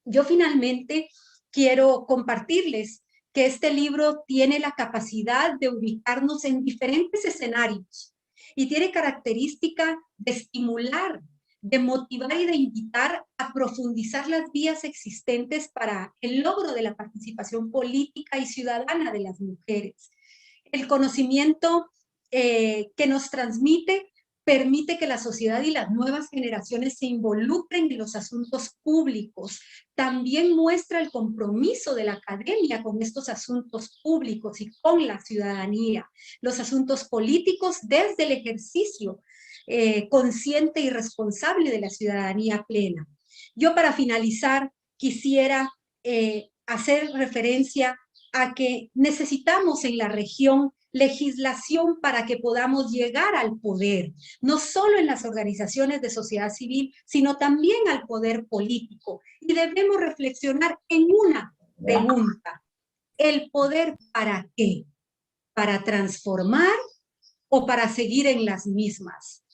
Yo finalmente quiero compartirles que este libro tiene la capacidad de ubicarnos en diferentes escenarios y tiene característica de estimular, de motivar y de invitar a profundizar las vías existentes para el logro de la participación política y ciudadana de las mujeres. El conocimiento que nos transmite permite que la sociedad y las nuevas generaciones se involucren en los asuntos públicos. También muestra el compromiso de la academia con estos asuntos públicos y con la ciudadanía, los asuntos políticos desde el ejercicio consciente y responsable de la ciudadanía plena. Yo, para finalizar, quisiera hacer referencia a que necesitamos en la región legislación para que podamos llegar al poder, no solo en las organizaciones de sociedad civil, sino también al poder político. Y debemos reflexionar en una pregunta: ¿el poder para qué? ¿Para transformar o para seguir en las mismas.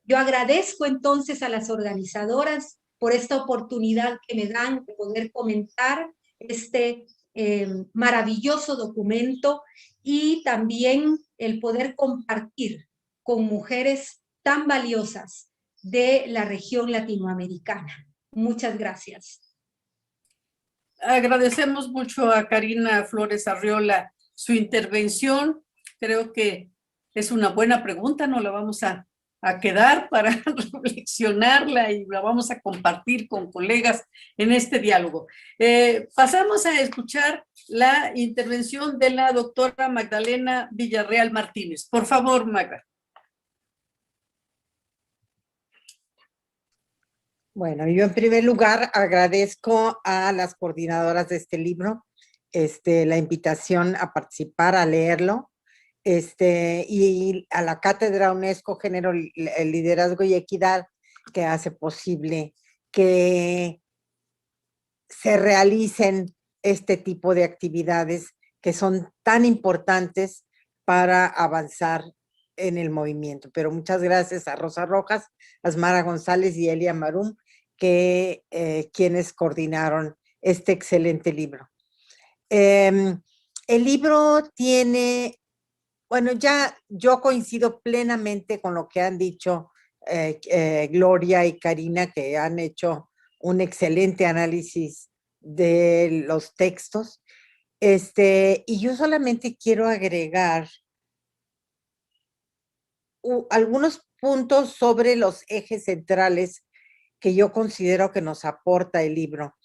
Yo agradezco entonces a las organizadoras por esta oportunidad que me dan de poder comentar este maravilloso documento y también el poder compartir con mujeres tan valiosas de la región latinoamericana. Muchas gracias. Agradecemos mucho a Karina Flores Arriola su intervención. Creo que es una buena pregunta, nos la vamos a quedar para reflexionarla y la vamos a compartir con colegas en este diálogo. Pasamos a escuchar la intervención de la doctora Magdalena Villarreal Martínez. Por favor, Magda. Bueno, yo en primer lugar agradezco a las coordinadoras de este libro la invitación a participar, a leerlo, y a la Cátedra UNESCO Género, Liderazgo y Equidad, que hace posible que se realicen este tipo de actividades que son tan importantes para avanzar en el movimiento. Pero muchas gracias a Rosa Rojas, Asmara González y Elia Marum, quienes coordinaron este excelente libro. El libro tiene, bueno, ya yo coincido plenamente con lo que han dicho Gloria y Karina, que han hecho un excelente análisis de los textos. Y yo solamente quiero agregar algunos puntos sobre los ejes centrales que yo considero que nos aporta el libro.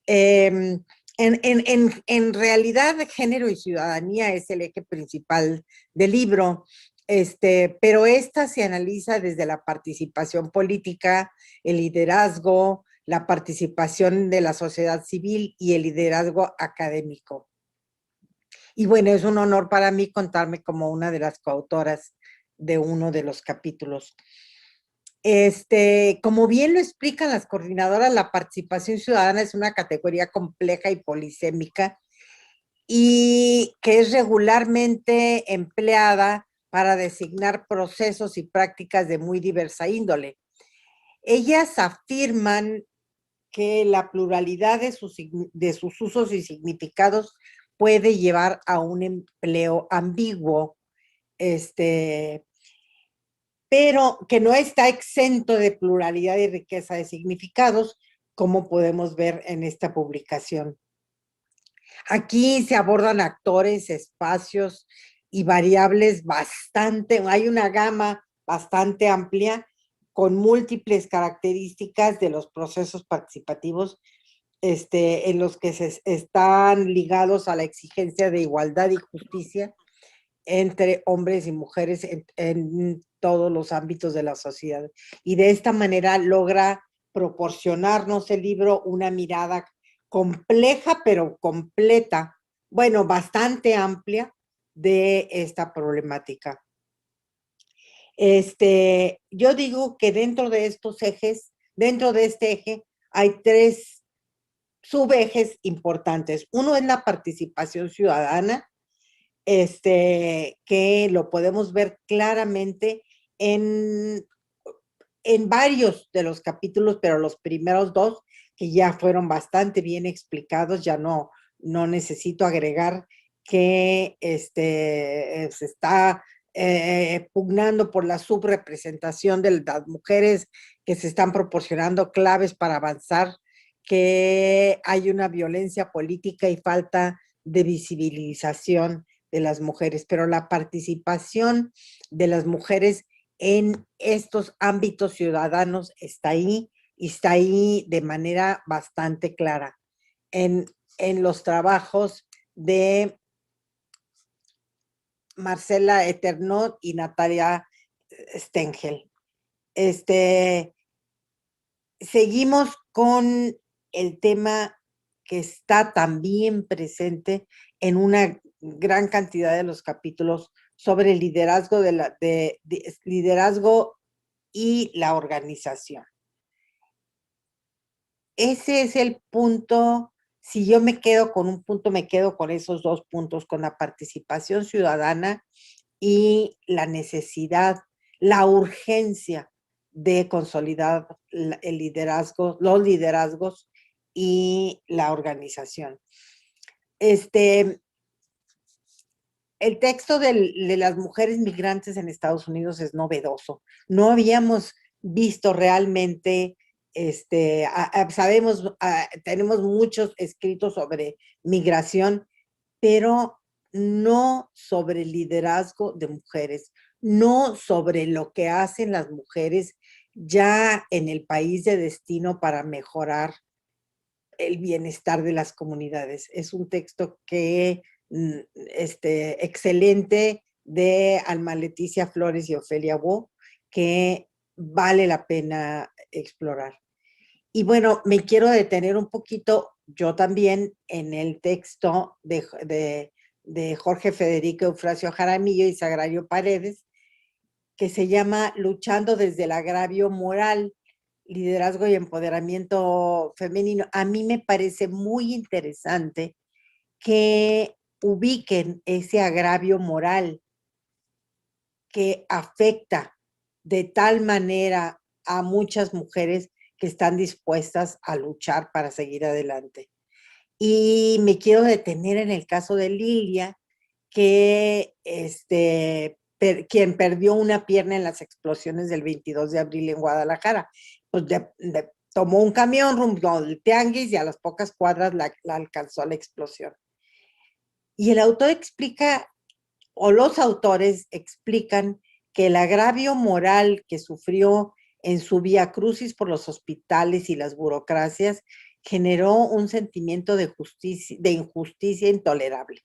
En realidad, género y ciudadanía es el eje principal del libro, pero esta se analiza desde la participación política, el liderazgo, la participación de la sociedad civil y el liderazgo académico. Y bueno, es un honor para mí contarme como una de las coautoras de uno de los capítulos. Como bien lo explican las coordinadoras, la participación ciudadana es una categoría compleja y polisémica y que es regularmente empleada para designar procesos y prácticas de muy diversa índole. Ellas afirman que la pluralidad de sus usos y significados puede llevar a un empleo ambiguo, pero que no está exento de pluralidad y riqueza de significados, como podemos ver en esta publicación. Aquí se abordan actores, espacios y variables hay una gama bastante amplia con múltiples características de los procesos participativos en los que están ligados a la exigencia de igualdad y justicia entre hombres y mujeres en todos los ámbitos de la sociedad. Y de esta manera logra proporcionarnos el libro una mirada compleja, pero completa, bueno, bastante amplia de esta problemática. Yo digo que dentro de estos ejes, dentro de este eje, hay tres subejes importantes. Uno es la participación ciudadana, que lo podemos ver claramente en varios de los capítulos, pero los primeros dos, que ya fueron bastante bien explicados, ya no necesito agregar que se está pugnando por la subrepresentación de las mujeres, que se están proporcionando claves para avanzar, que hay una violencia política y falta de visibilización de las mujeres, pero la participación de las mujeres en estos ámbitos ciudadanos está ahí, y está ahí de manera bastante clara en los trabajos de Marcela Eternot y Natalia Stengel. Seguimos con el tema que está también presente en una gran cantidad de los capítulos sobre el liderazgo, liderazgo y la organización. Ese es el punto. Si yo me quedo con un punto, me quedo con esos dos puntos, con la participación ciudadana y la necesidad, la urgencia de consolidar el liderazgo, los liderazgos y la organización. El texto de las mujeres migrantes en Estados Unidos es novedoso. No habíamos visto realmente, sabemos, tenemos muchos escritos sobre migración, pero no sobre el liderazgo de mujeres, no sobre lo que hacen las mujeres ya en el país de destino para mejorar el bienestar de las comunidades. Es un texto que excelente de Alma Leticia Flores y Ofelia Wo, que vale la pena explorar. Y bueno, me quiero detener un poquito yo también en el texto de Jorge Federico Eufrasio Jaramillo y Sagrario Paredes, que se llama Luchando desde el agravio moral, liderazgo y empoderamiento femenino. A mí me parece muy interesante que ubiquen ese agravio moral que afecta de tal manera a muchas mujeres que están dispuestas a luchar para seguir adelante. Y me quiero detener en el caso de Lilia, que quien perdió una pierna en las explosiones del 22 de abril en Guadalajara. Pues tomó un camión rumbo al tianguis y a las pocas cuadras la alcanzó la explosión. Y el autor explica, o los autores explican, que el agravio moral que sufrió en su vía crucis por los hospitales y las burocracias generó un sentimiento de injusticia intolerable.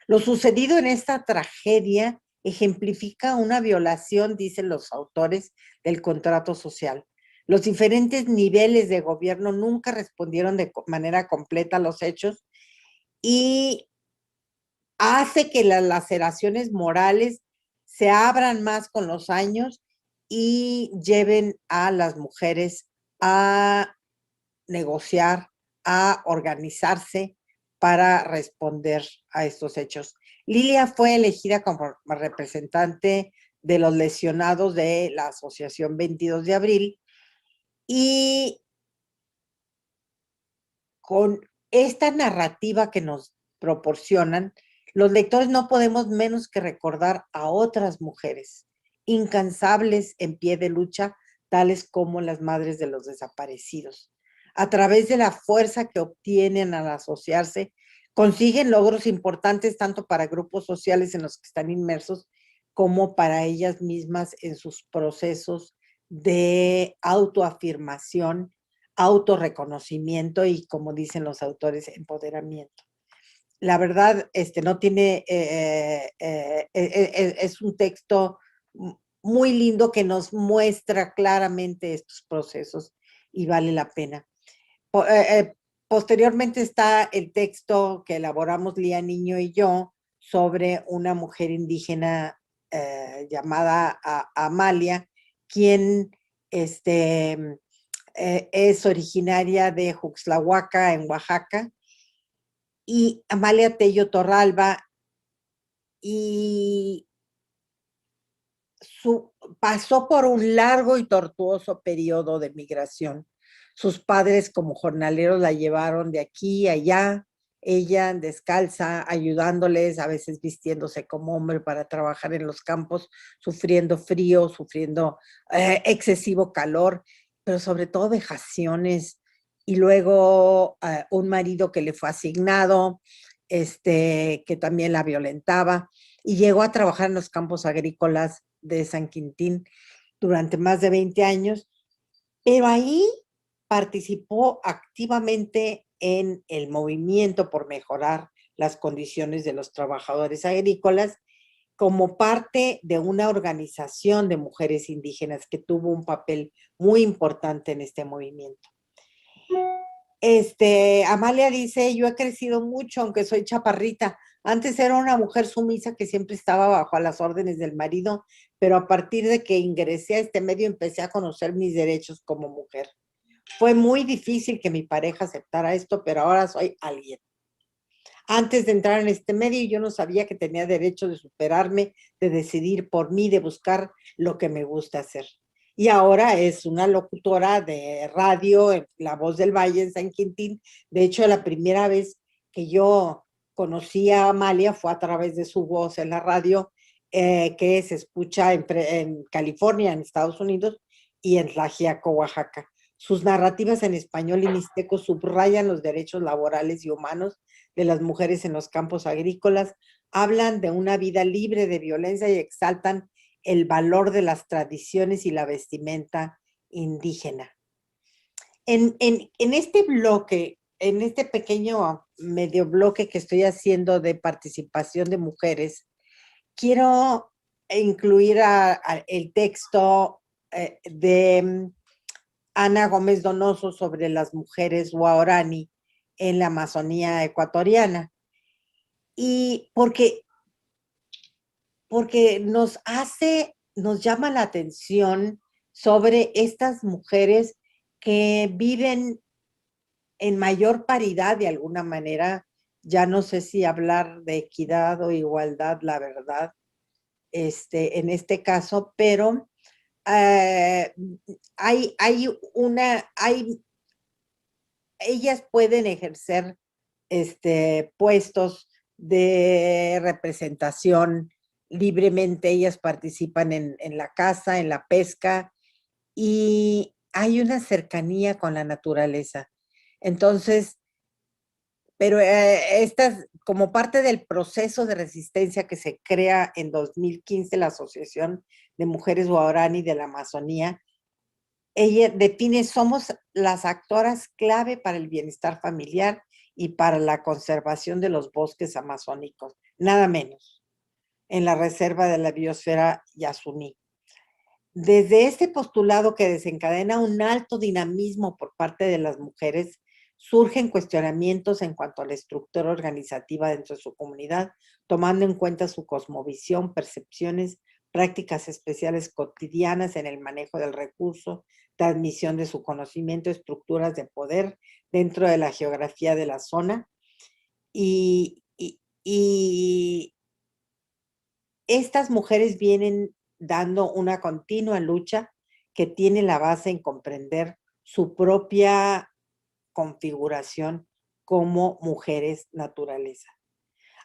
Lo sucedido en esta tragedia ejemplifica una violación, dicen los autores, del contrato social. Los diferentes niveles de gobierno nunca respondieron de manera completa a los hechos y hace que las laceraciones morales se abran más con los años y lleven a las mujeres a negociar, a organizarse para responder a estos hechos. Lilia fue elegida como representante de los lesionados de la Asociación 22 de Abril y con esta narrativa que nos proporcionan, los lectores no podemos menos que recordar a otras mujeres incansables en pie de lucha, tales como las madres de los desaparecidos. A través de la fuerza que obtienen al asociarse, consiguen logros importantes tanto para grupos sociales en los que están inmersos como para ellas mismas en sus procesos de autoafirmación, autorreconocimiento y, como dicen los autores, empoderamiento. La verdad, no tiene, es un texto muy lindo que nos muestra claramente estos procesos y vale la pena. Posteriormente está el texto que elaboramos Lía Niño y yo sobre una mujer indígena llamada Amalia, quien es originaria de Juxtlahuaca, en Oaxaca, y Amalia Tello Torralba, y pasó por un largo y tortuoso periodo de migración. Sus padres como jornaleros la llevaron de aquí a allá, ella descalza, ayudándoles, a veces vistiéndose como hombre para trabajar en los campos, sufriendo frío, sufriendo excesivo calor, pero sobre todo vejaciones, y luego un marido que le fue asignado, que también la violentaba, y llegó a trabajar en los campos agrícolas de San Quintín durante más de 20 años, pero ahí participó activamente en el movimiento por mejorar las condiciones de los trabajadores agrícolas como parte de una organización de mujeres indígenas que tuvo un papel muy importante en este movimiento. Amalia dice, yo he crecido mucho, aunque soy chaparrita. Antes era una mujer sumisa que siempre estaba bajo las órdenes del marido, pero a partir de que ingresé a este medio empecé a conocer mis derechos como mujer. Fue muy difícil que mi pareja aceptara esto, pero ahora soy alguien. antes de entrar en este medio, yo no sabía que tenía derecho de superarme, de decidir por mí, de buscar lo que me gusta hacer. Y ahora es una locutora de radio, en La Voz del Valle, en San Quintín. De hecho, la primera vez que yo conocí a Amalia fue a través de su voz en la radio, que se escucha en California, en Estados Unidos, y en Tlaxiaco, Oaxaca. Sus narrativas en español y mixteco subrayan los derechos laborales y humanos de las mujeres en los campos agrícolas, hablan de una vida libre de violencia y exaltan el valor de las tradiciones y la vestimenta indígena. En este bloque, en este pequeño medio bloque que estoy haciendo de participación de mujeres, quiero incluir el texto de Ana Gómez Donoso sobre las mujeres guaraní en la Amazonía ecuatoriana. Y porque nos llama la atención sobre estas mujeres que viven en mayor paridad de alguna manera. Ya no sé si hablar de equidad o igualdad, la verdad, en este caso, pero ellas pueden ejercer puestos de representación libremente, ellas participan en la caza, en la pesca, y hay una cercanía con la naturaleza. Entonces, pero como parte del proceso de resistencia que se crea en 2015, la Asociación de Mujeres Guaraní de la Amazonía, ella define: somos las actoras clave para el bienestar familiar y para la conservación de los bosques amazónicos, nada menos, en la reserva de la biosfera Yasuní. Desde este postulado, que desencadena un alto dinamismo por parte de las mujeres, surgen cuestionamientos en cuanto a la estructura organizativa dentro de su comunidad, tomando en cuenta su cosmovisión, percepciones, prácticas especiales cotidianas en el manejo del recurso, transmisión de su conocimiento, estructuras de poder dentro de la geografía de la zona. Y estas mujeres vienen dando una continua lucha que tiene la base en comprender su propia configuración como mujeres naturaleza.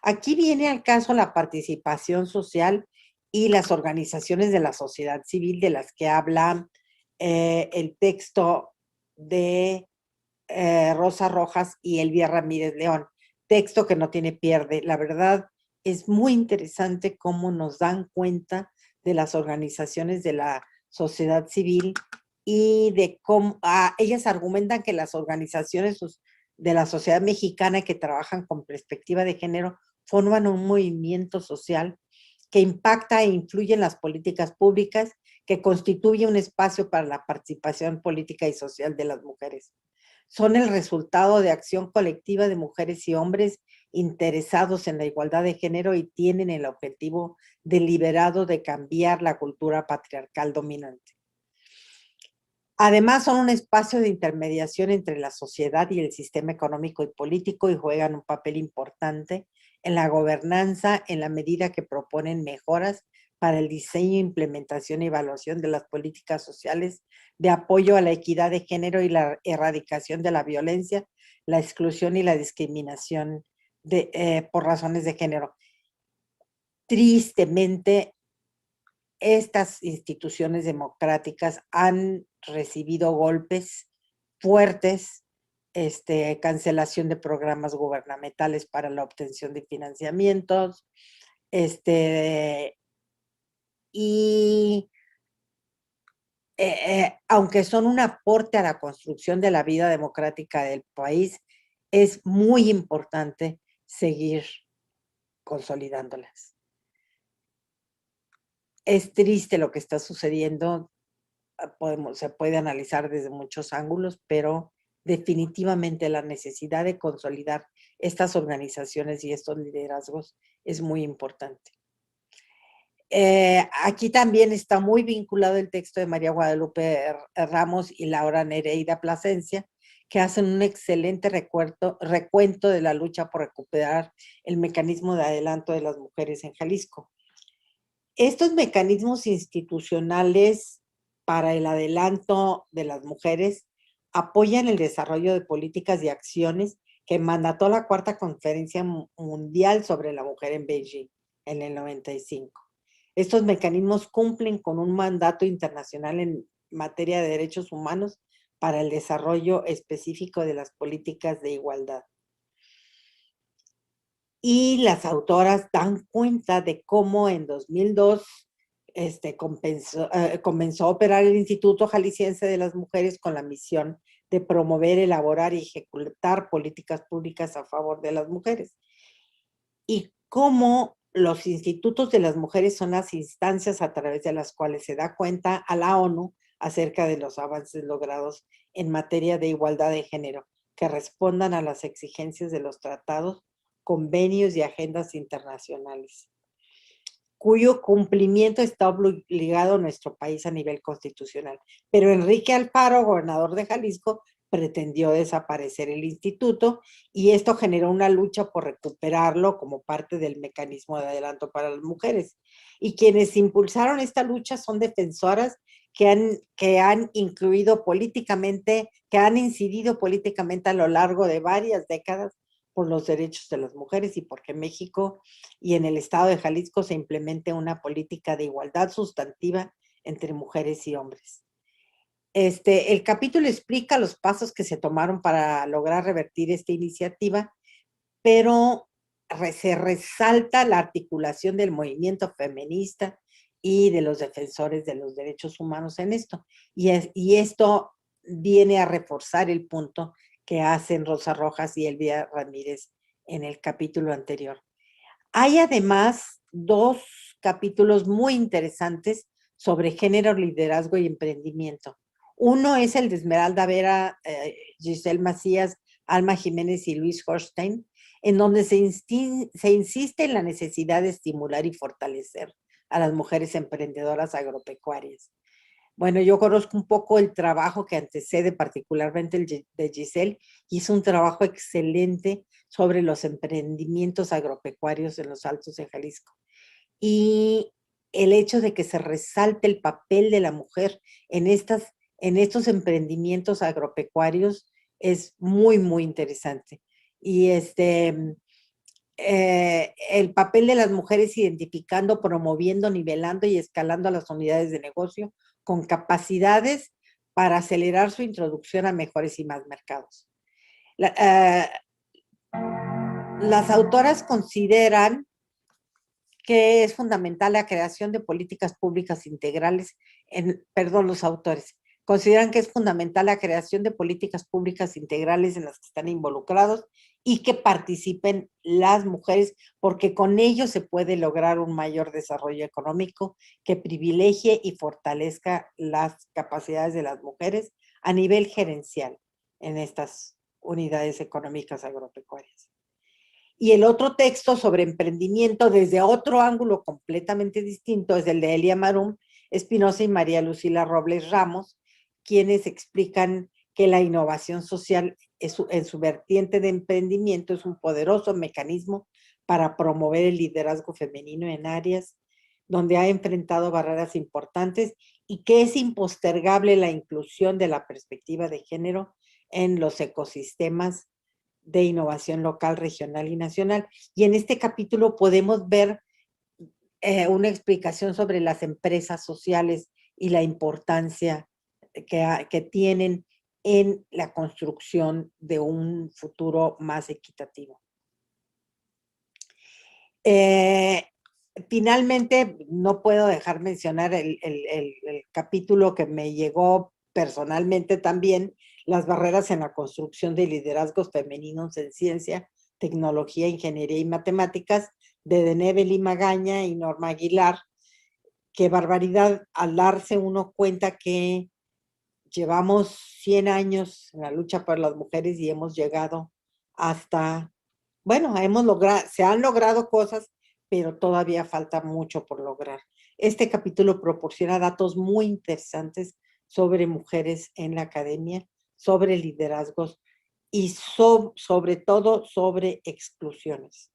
Aquí viene al caso la participación social y las organizaciones de la sociedad civil de las que habla el texto de Rosa Rojas y Elvia Ramírez León. Texto que no tiene pierde. La verdad, es muy interesante cómo nos dan cuenta de las organizaciones de la sociedad civil y de cómo ellas argumentan que las organizaciones de la sociedad mexicana que trabajan con perspectiva de género forman un movimiento social que impacta e influye en las políticas públicas, que constituye un espacio para la participación política y social de las mujeres. Son el resultado de acción colectiva de mujeres y hombres interesados en la igualdad de género y tienen el objetivo deliberado de cambiar la cultura patriarcal dominante. Además, son un espacio de intermediación entre la sociedad y el sistema económico y político y juegan un papel importante en la gobernanza en la medida que proponen mejoras para el diseño, implementación y evaluación de las políticas sociales de apoyo a la equidad de género y la erradicación de la violencia, la exclusión y la discriminación por razones de género. Tristemente, estas instituciones democráticas han recibido golpes fuertes, cancelación de programas gubernamentales para la obtención de financiamientos, y aunque son un aporte a la construcción de la vida democrática del país, es muy importante seguir consolidándolas. Es triste lo que está sucediendo, se puede analizar desde muchos ángulos, pero definitivamente la necesidad de consolidar estas organizaciones y estos liderazgos es muy importante. Aquí también está muy vinculado el texto de María Guadalupe Ramos y Laura Nereida Plasencia, que hacen un excelente recuento de la lucha por recuperar el mecanismo de adelanto de las mujeres en Jalisco. Estos mecanismos institucionales para el adelanto de las mujeres apoyan el desarrollo de políticas y acciones que mandató la Cuarta Conferencia Mundial sobre la Mujer en Beijing en el 95. Estos mecanismos cumplen con un mandato internacional en materia de derechos humanos para el desarrollo específico de las políticas de igualdad. Y las autoras dan cuenta de cómo en 2002 comenzó a operar el Instituto Jalisciense de las Mujeres con la misión de promover, elaborar y ejecutar políticas públicas a favor de las mujeres. Y cómo los institutos de las mujeres son las instancias a través de las cuales se da cuenta a la ONU acerca de los avances logrados en materia de igualdad de género, que respondan a las exigencias de los tratados, convenios y agendas internacionales, cuyo cumplimiento está obligado a nuestro país a nivel constitucional. Pero Enrique Alfaro, gobernador de Jalisco, pretendió desaparecer el instituto y esto generó una lucha por recuperarlo como parte del mecanismo de adelanto para las mujeres. Y quienes impulsaron esta lucha son defensoras que han incluido políticamente, que han incidido políticamente a lo largo de varias décadas por los derechos de las mujeres y porque México y en el estado de Jalisco se implemente una política de igualdad sustantiva entre mujeres y hombres. El capítulo explica los pasos que se tomaron para lograr revertir esta iniciativa, pero se resalta la articulación del movimiento feminista y de los defensores de los derechos humanos en esto. Y esto viene a reforzar el punto que hacen Rosa Rojas y Elvia Ramírez en el capítulo anterior. Hay además 2 capítulos muy interesantes sobre género, liderazgo y emprendimiento. Uno es el de Esmeralda Vera, Giselle Macías, Alma Jiménez y Luis Horstein, en donde se insiste en la necesidad de estimular y fortalecer a las mujeres emprendedoras agropecuarias. Bueno, yo conozco un poco el trabajo que antecede particularmente el de Giselle, y hizo un trabajo excelente sobre los emprendimientos agropecuarios en los Altos de Jalisco. Y el hecho de que se resalte el papel de la mujer en estos emprendimientos agropecuarios es muy, muy interesante. Y el papel de las mujeres identificando, promoviendo, nivelando y escalando a las unidades de negocio con capacidades para acelerar su introducción a mejores y más mercados. Las autoras consideran que es fundamental la creación de políticas públicas integrales, los autores consideran que es fundamental la creación de políticas públicas integrales en las que están involucrados y que participen las mujeres, porque con ello se puede lograr un mayor desarrollo económico que privilegie y fortalezca las capacidades de las mujeres a nivel gerencial en estas unidades económicas agropecuarias. Y el otro texto sobre emprendimiento desde otro ángulo completamente distinto es el de Elia Marum Espinosa y María Lucila Robles Ramos, quienes explican que la innovación social en su vertiente de emprendimiento es un poderoso mecanismo para promover el liderazgo femenino en áreas donde ha enfrentado barreras importantes y que es impostergable la inclusión de la perspectiva de género en los ecosistemas de innovación local, regional y nacional. Y en este capítulo podemos ver una explicación sobre las empresas sociales y la importancia que tienen en la construcción de un futuro más equitativo. Finalmente, no puedo dejar mencionar el capítulo que me llegó personalmente también, las barreras en la construcción de liderazgos femeninos en ciencia, tecnología, ingeniería y matemáticas, de Deneve Magaña y Norma Aguilar. Qué barbaridad al darse uno cuenta que llevamos 100 años en la lucha por las mujeres y hemos llegado hasta, bueno, se han logrado cosas, pero todavía falta mucho por lograr. Este capítulo proporciona datos muy interesantes sobre mujeres en la academia, sobre liderazgos y sobre todo sobre exclusiones.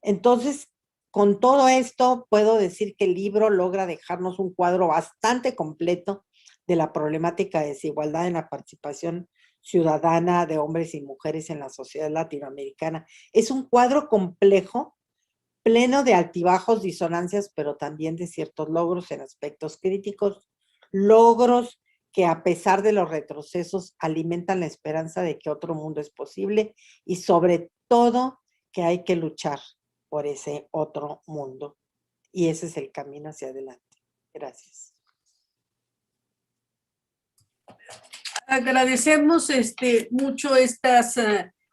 Entonces, con todo esto, puedo decir que el libro logra dejarnos un cuadro bastante completo de la problemática de desigualdad en la participación ciudadana de hombres y mujeres en la sociedad latinoamericana. Es un cuadro complejo, pleno de altibajos, disonancias, pero también de ciertos logros en aspectos críticos, logros que a pesar de los retrocesos alimentan la esperanza de que otro mundo es posible y sobre todo que hay que luchar por ese otro mundo. Y ese es el camino hacia adelante. Gracias. Agradecemos mucho estas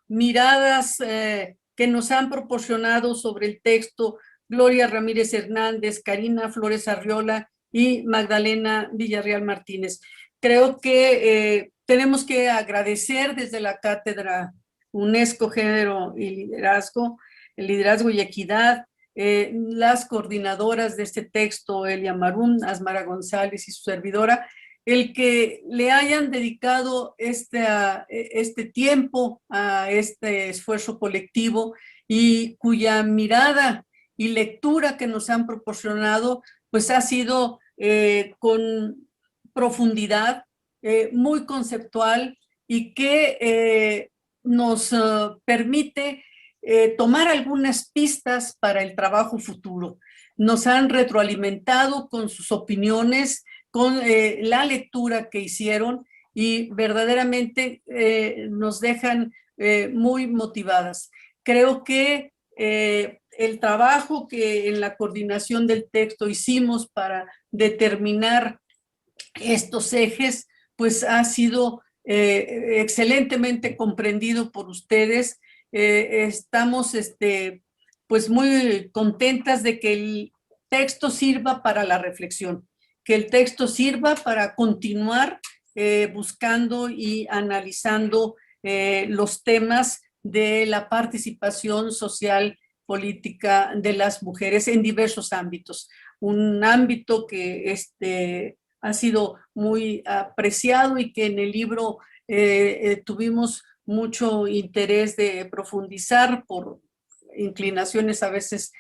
miradas que nos han proporcionado sobre el texto Gloria Ramírez Hernández, Karina Flores Arriola y Magdalena Villarreal Martínez. Creo que tenemos que agradecer desde la Cátedra UNESCO Género y Liderazgo, el Liderazgo y Equidad, las coordinadoras de este texto, Elia Marum, Asmara González y su servidora, el que le hayan dedicado este tiempo a este esfuerzo colectivo y cuya mirada y lectura que nos han proporcionado, pues ha sido con profundidad, muy conceptual y que nos permite tomar algunas pistas para el trabajo futuro. Nos han retroalimentado con sus opiniones, con la lectura que hicieron y verdaderamente nos dejan muy motivadas. Creo que el trabajo que en la coordinación del texto hicimos para determinar estos ejes, pues ha sido excelentemente comprendido por ustedes. Estamos pues muy contentas de que el texto sirva para la reflexión, que el texto sirva para continuar buscando y analizando los temas de la participación social política de las mujeres en diversos ámbitos. Un ámbito que ha sido muy apreciado y que en el libro tuvimos mucho interés de profundizar por inclinaciones a veces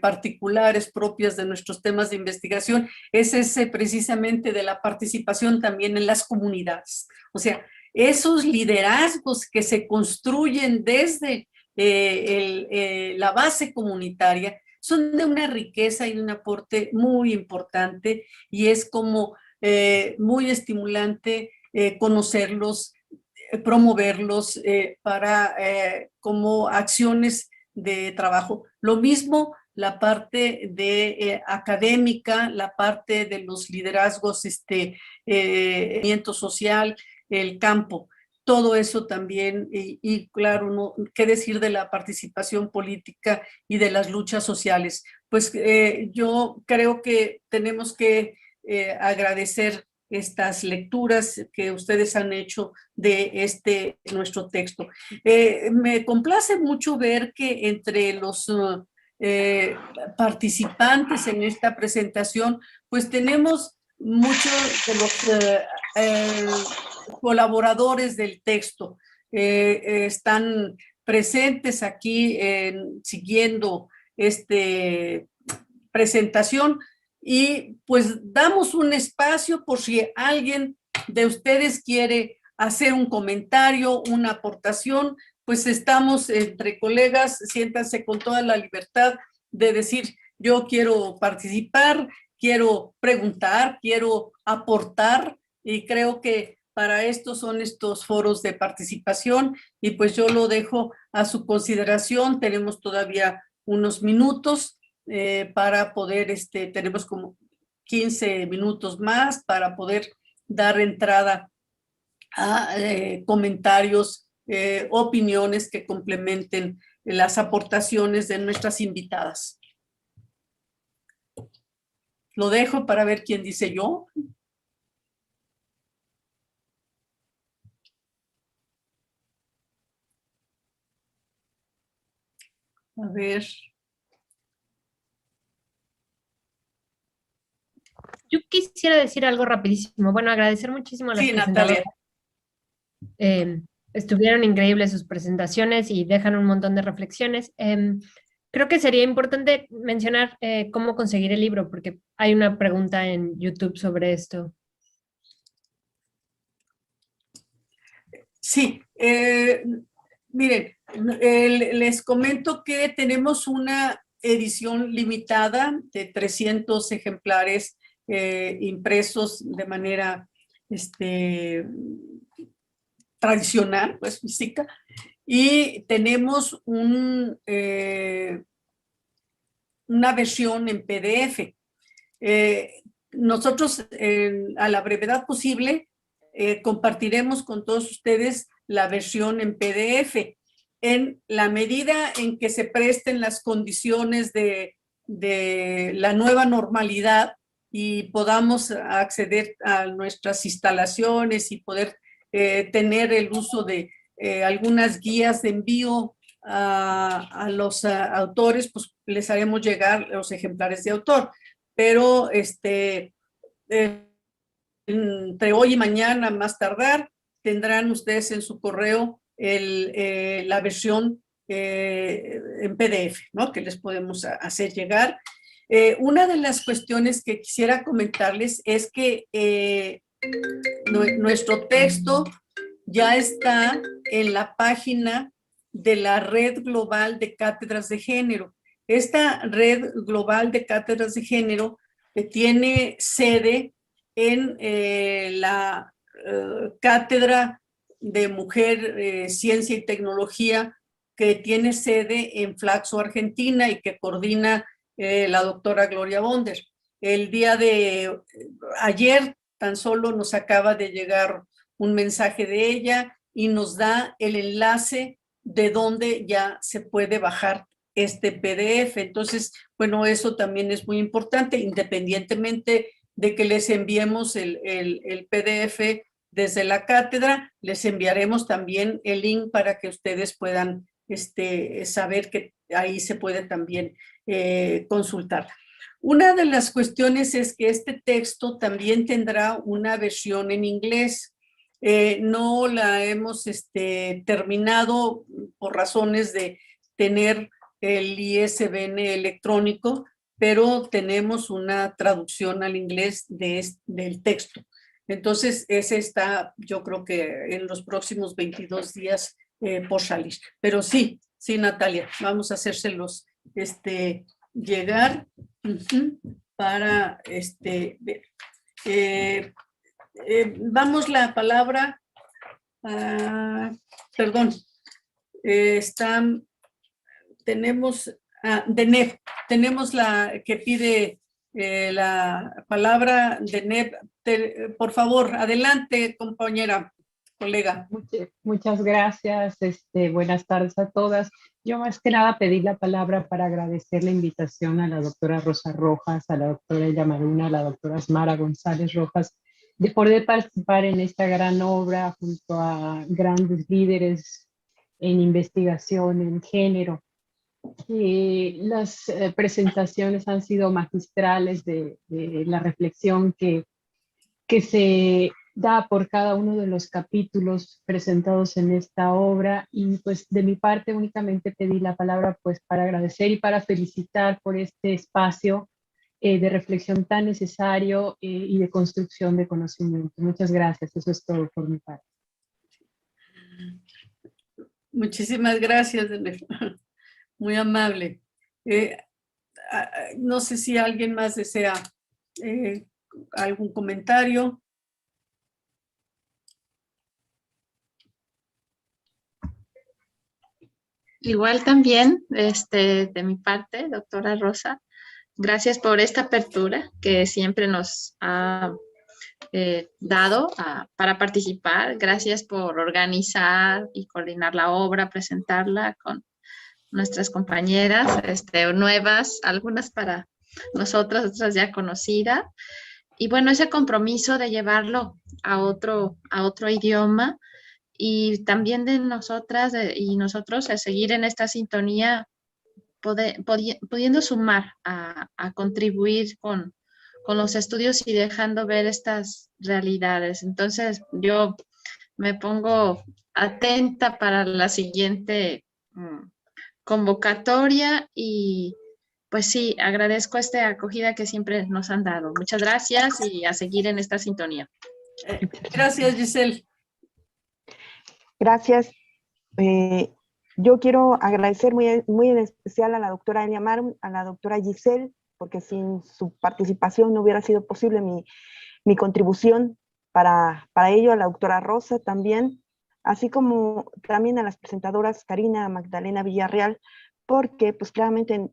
particulares propias de nuestros temas de investigación, es ese precisamente de la participación también en las comunidades. O sea, esos liderazgos que se construyen desde la base comunitaria son de una riqueza y de un aporte muy importante y es como muy estimulante conocerlos, promoverlos para como acciones de trabajo. Lo mismo la parte de académica, la parte de los liderazgos, movimiento social, el campo. Todo eso también, y claro, no, qué decir de la participación política y de las luchas sociales. Pues yo creo que tenemos que agradecer estas lecturas que ustedes han hecho de nuestro texto. Me complace mucho ver que entre los participantes en esta presentación, pues tenemos muchos de los colaboradores del texto. Están presentes aquí siguiendo esta presentación y pues damos un espacio por si alguien de ustedes quiere hacer un comentario, una aportación, pues estamos entre colegas, siéntanse con toda la libertad de decir, yo quiero participar, quiero preguntar, quiero aportar, y creo que para esto son estos foros de participación, y pues yo lo dejo a su consideración. Tenemos todavía unos minutos para poder, tenemos como 15 minutos más para poder dar entrada a comentarios, opiniones que complementen las aportaciones de nuestras invitadas. Lo dejo para ver quién dice yo. A ver. Yo quisiera decir algo rapidísimo. Bueno, agradecer muchísimo a las presentadoras. Natalia. Estuvieron increíbles sus presentaciones y dejan un montón de reflexiones. Creo que sería importante mencionar cómo conseguir el libro, porque hay una pregunta en YouTube sobre esto. Sí, miren, les comento que tenemos una edición limitada de 300 ejemplares impresos de manera tradicional, pues física, y tenemos una versión en PDF. Nosotros, a la brevedad posible, compartiremos con todos ustedes la versión en PDF. En la medida en que se presten las condiciones de la nueva normalidad y podamos acceder a nuestras instalaciones y poder tener el uso de algunas guías de envío a los autores, pues les haremos llegar los ejemplares de autor. Pero entre hoy y mañana, más tardar, tendrán ustedes en su correo la versión en PDF, ¿no? Que les podemos hacer llegar. Una de las cuestiones que quisiera comentarles es que nuestro texto ya está en la página de la Red Global de Cátedras de Género. Esta Red Global de Cátedras de Género tiene sede en la Cátedra de Mujer, Ciencia y Tecnología, que tiene sede en Flaxo, Argentina, y que coordina la doctora Gloria Bonder. El día de ayer tan solo nos acaba de llegar un mensaje de ella y nos da el enlace de donde ya se puede bajar este PDF. Entonces, bueno, eso también es muy importante, independientemente de que les enviemos el PDF desde la cátedra, les enviaremos también el link para que ustedes puedan saber que ahí se puede también consultar. Una de las cuestiones es que este texto también tendrá una versión en inglés. No la hemos terminado por razones de tener el ISBN electrónico, pero tenemos una traducción al inglés del texto. Entonces, ese está, yo creo que en los próximos 22 días por salir. Pero sí, Natalia, vamos a hacérselos llegar para ver. Damos la palabra a, perdón, tenemos Deneb, tenemos la que pide la palabra. Deneb, por favor, adelante, compañera, colega. Muchas gracias, buenas tardes a todas. Yo más que nada pedí la palabra para agradecer la invitación a la doctora Rosa Rojas, a la doctora Yamaruna, a la doctora Asmara González Rojas, de poder participar en esta gran obra junto a grandes líderes en investigación en género. Las presentaciones han sido magistrales de la reflexión que se da por cada uno de los capítulos presentados en esta obra, y pues de mi parte únicamente pedí la palabra pues para agradecer y para felicitar por este espacio de reflexión tan necesario y de construcción de conocimiento. Muchas gracias, eso es todo por mi parte. Muchísimas gracias, muy amable. No sé si alguien más desea algún comentario. Igual también, de mi parte, doctora Rosa, gracias por esta apertura que siempre nos ha dado para participar. Gracias por organizar y coordinar la obra, presentarla con nuestras compañeras nuevas, algunas para nosotras, otras ya conocidas. Y bueno, ese compromiso de llevarlo a otro idioma, y también de nosotras y nosotros a seguir en esta sintonía, pudiendo sumar a contribuir con los estudios y dejando ver estas realidades. Entonces, yo me pongo atenta para la siguiente convocatoria y pues sí, agradezco esta acogida que siempre nos han dado. Muchas gracias y a seguir en esta sintonía. Gracias, Giselle. Gracias. Yo quiero agradecer muy en especial a la doctora Elia Marum, a la doctora Giselle, porque sin su participación no hubiera sido posible mi contribución para ello, a la doctora Rosa también, así como también a las presentadoras Karina Magdalena Villarreal, porque pues claramente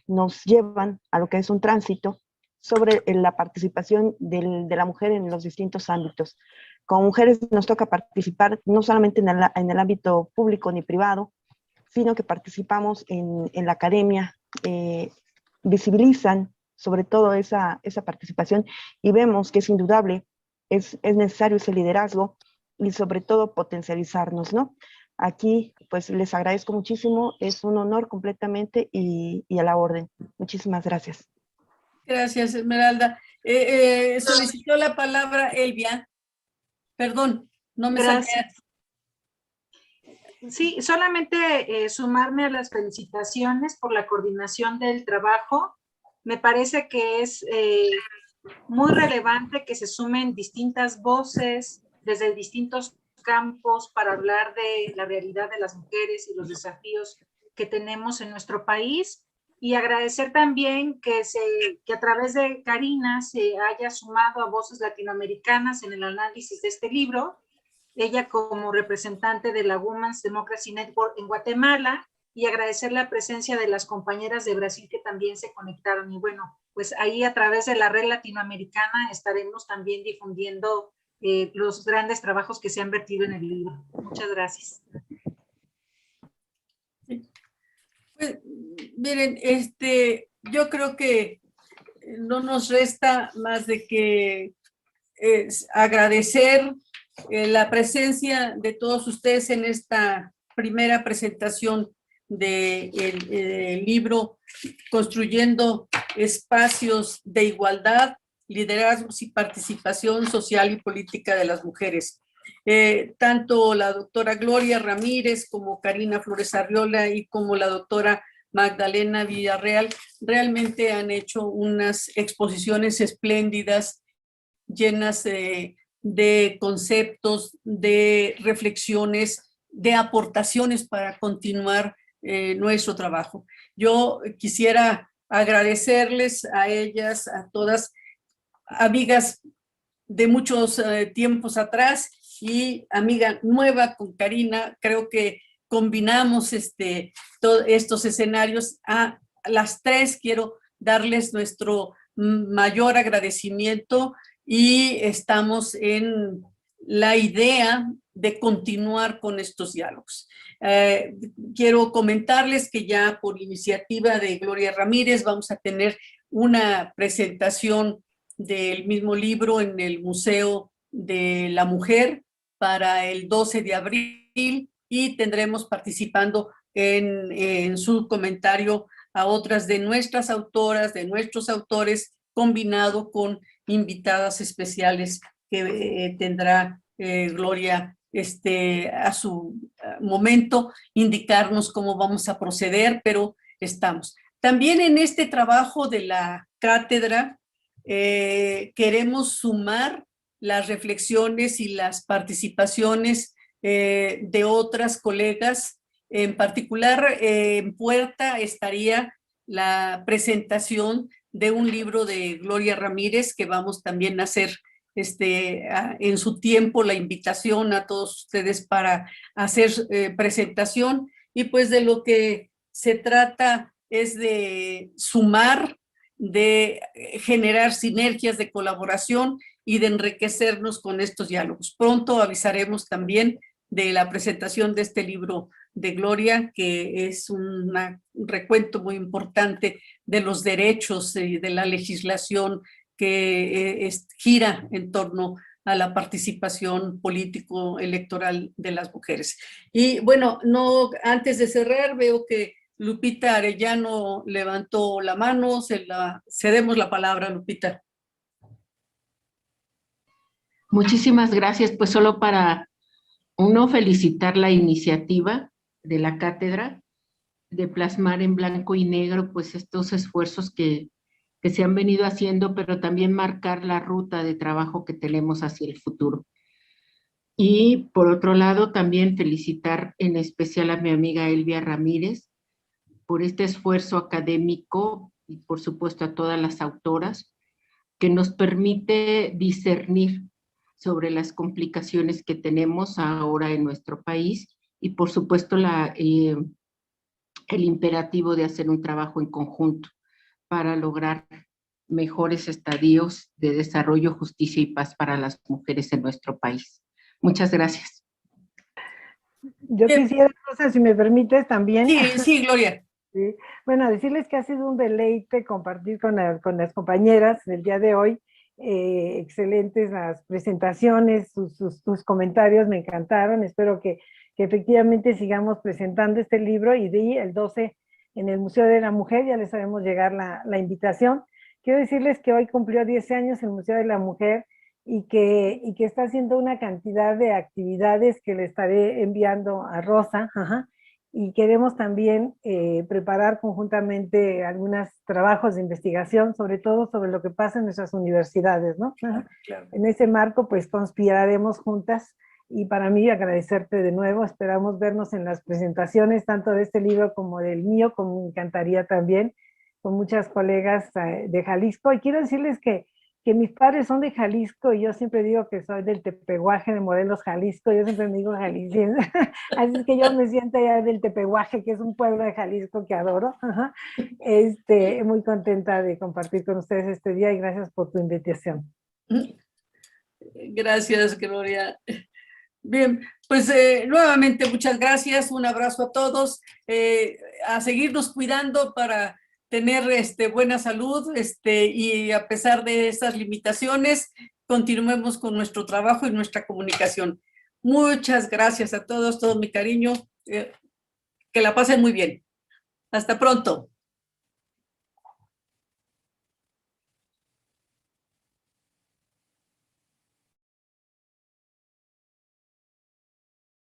nos llevan a lo que es un tránsito sobre la participación de la mujer en los distintos ámbitos. Como mujeres nos toca participar no solamente en el ámbito público ni privado, sino que participamos en la academia, visibilizan sobre todo esa participación y vemos que es indudable, es necesario ese liderazgo y sobre todo potencializarnos, ¿no? Aquí pues les agradezco muchísimo, es un honor completamente y a la orden. Muchísimas gracias. Gracias, Esmeralda. Solicitó la palabra Elvia. Perdón, no me salté. Sí, solamente sumarme a las felicitaciones por la coordinación del trabajo. Me parece que es muy relevante que se sumen distintas voces desde distintos campos para hablar de la realidad de las mujeres y los desafíos que tenemos en nuestro país. Y agradecer también que a través de Karina se haya sumado a voces latinoamericanas en el análisis de este libro. Ella como representante de la Women's Democracy Network en Guatemala, y agradecer la presencia de las compañeras de Brasil que también se conectaron. Y bueno, pues ahí a través de la red latinoamericana estaremos también difundiendo los grandes trabajos que se han vertido en el libro. Muchas gracias. Pues, miren, yo creo que no nos resta más de que agradecer la presencia de todos ustedes en esta primera presentación del libro Construyendo Espacios de Igualdad, Liderazgos y Participación Social y Política de las Mujeres. Tanto la doctora Gloria Ramírez como Karina Flores Arriola y como la doctora Magdalena Villarreal realmente han hecho unas exposiciones espléndidas, llenas de conceptos, de reflexiones, de aportaciones para continuar nuestro trabajo. Yo quisiera agradecerles a ellas, a todas, amigas de muchos tiempos atrás y amiga nueva con Karina. Creo que combinamos todos estos escenarios. A las tres quiero darles nuestro mayor agradecimiento y estamos en la idea de continuar con estos diálogos. Quiero comentarles que ya por iniciativa de Gloria Ramírez vamos a tener una presentación del mismo libro en el Museo de la Mujer para el 12 de abril y tendremos participando en su comentario a otras de nuestras autoras, de nuestros autores, combinado con invitadas especiales que tendrá Gloria a su momento, indicarnos cómo vamos a proceder, pero estamos. También en este trabajo de la cátedra queremos sumar las reflexiones y las participaciones de otras colegas. En particular, en puerta estaría la presentación de un libro de Gloria Ramírez que vamos también a hacer en su tiempo la invitación a todos ustedes para hacer presentación, y pues de lo que se trata es de sumar, de generar sinergias de colaboración y de enriquecernos con estos diálogos. Pronto avisaremos también de la presentación de este libro de Gloria, que es un recuento muy importante de los derechos y de la legislación que gira en torno a la participación político-electoral de las mujeres. Y bueno, antes de cerrar, veo que Lupita Arellano levantó la mano, cedemos la palabra, Lupita. Muchísimas gracias. Pues solo para uno felicitar la iniciativa de la cátedra de plasmar en blanco y negro pues estos esfuerzos que se han venido haciendo, pero también marcar la ruta de trabajo que tenemos hacia el futuro. Y por otro lado, también felicitar en especial a mi amiga Elvia Ramírez por este esfuerzo académico y por supuesto a todas las autoras que nos permite discernir sobre las complicaciones que tenemos ahora en nuestro país y por supuesto el imperativo de hacer un trabajo en conjunto para lograr mejores estadios de desarrollo, justicia y paz para las mujeres en nuestro país. Muchas gracias. Yo quisiera, Rosa, si me permites también. Sí, Gloria. Sí. Bueno, decirles que ha sido un deleite compartir con las compañeras del día de hoy. Excelentes las presentaciones, sus comentarios me encantaron. Espero que efectivamente sigamos presentando este libro y el 12 en el Museo de la Mujer, ya les haremos llegar la invitación. Quiero decirles que hoy cumplió 10 años el Museo de la Mujer y que está haciendo una cantidad de actividades que le estaré enviando a Rosa, y queremos también preparar conjuntamente algunos trabajos de investigación, sobre todo sobre lo que pasa en nuestras universidades, ¿no? Claro. En ese marco, pues conspiraremos juntas. Y para mí agradecerte de nuevo, esperamos vernos en las presentaciones tanto de este libro como del mío, como me encantaría también, con muchas colegas de Jalisco. Y quiero decirles que mis padres son de Jalisco y yo siempre digo que soy del Tepehuaje de Morelos, Jalisco, yo siempre me digo jalisciense, así es que yo me siento ya del Tepehuaje, que es un pueblo de Jalisco que adoro. Muy contenta de compartir con ustedes este día y gracias por tu invitación. Gracias, Gloria. Bien, pues nuevamente muchas gracias, un abrazo a todos, a seguirnos cuidando para tener buena salud y a pesar de estas limitaciones, continuemos con nuestro trabajo y nuestra comunicación. Muchas gracias a todos, todo mi cariño, que la pasen muy bien. Hasta pronto.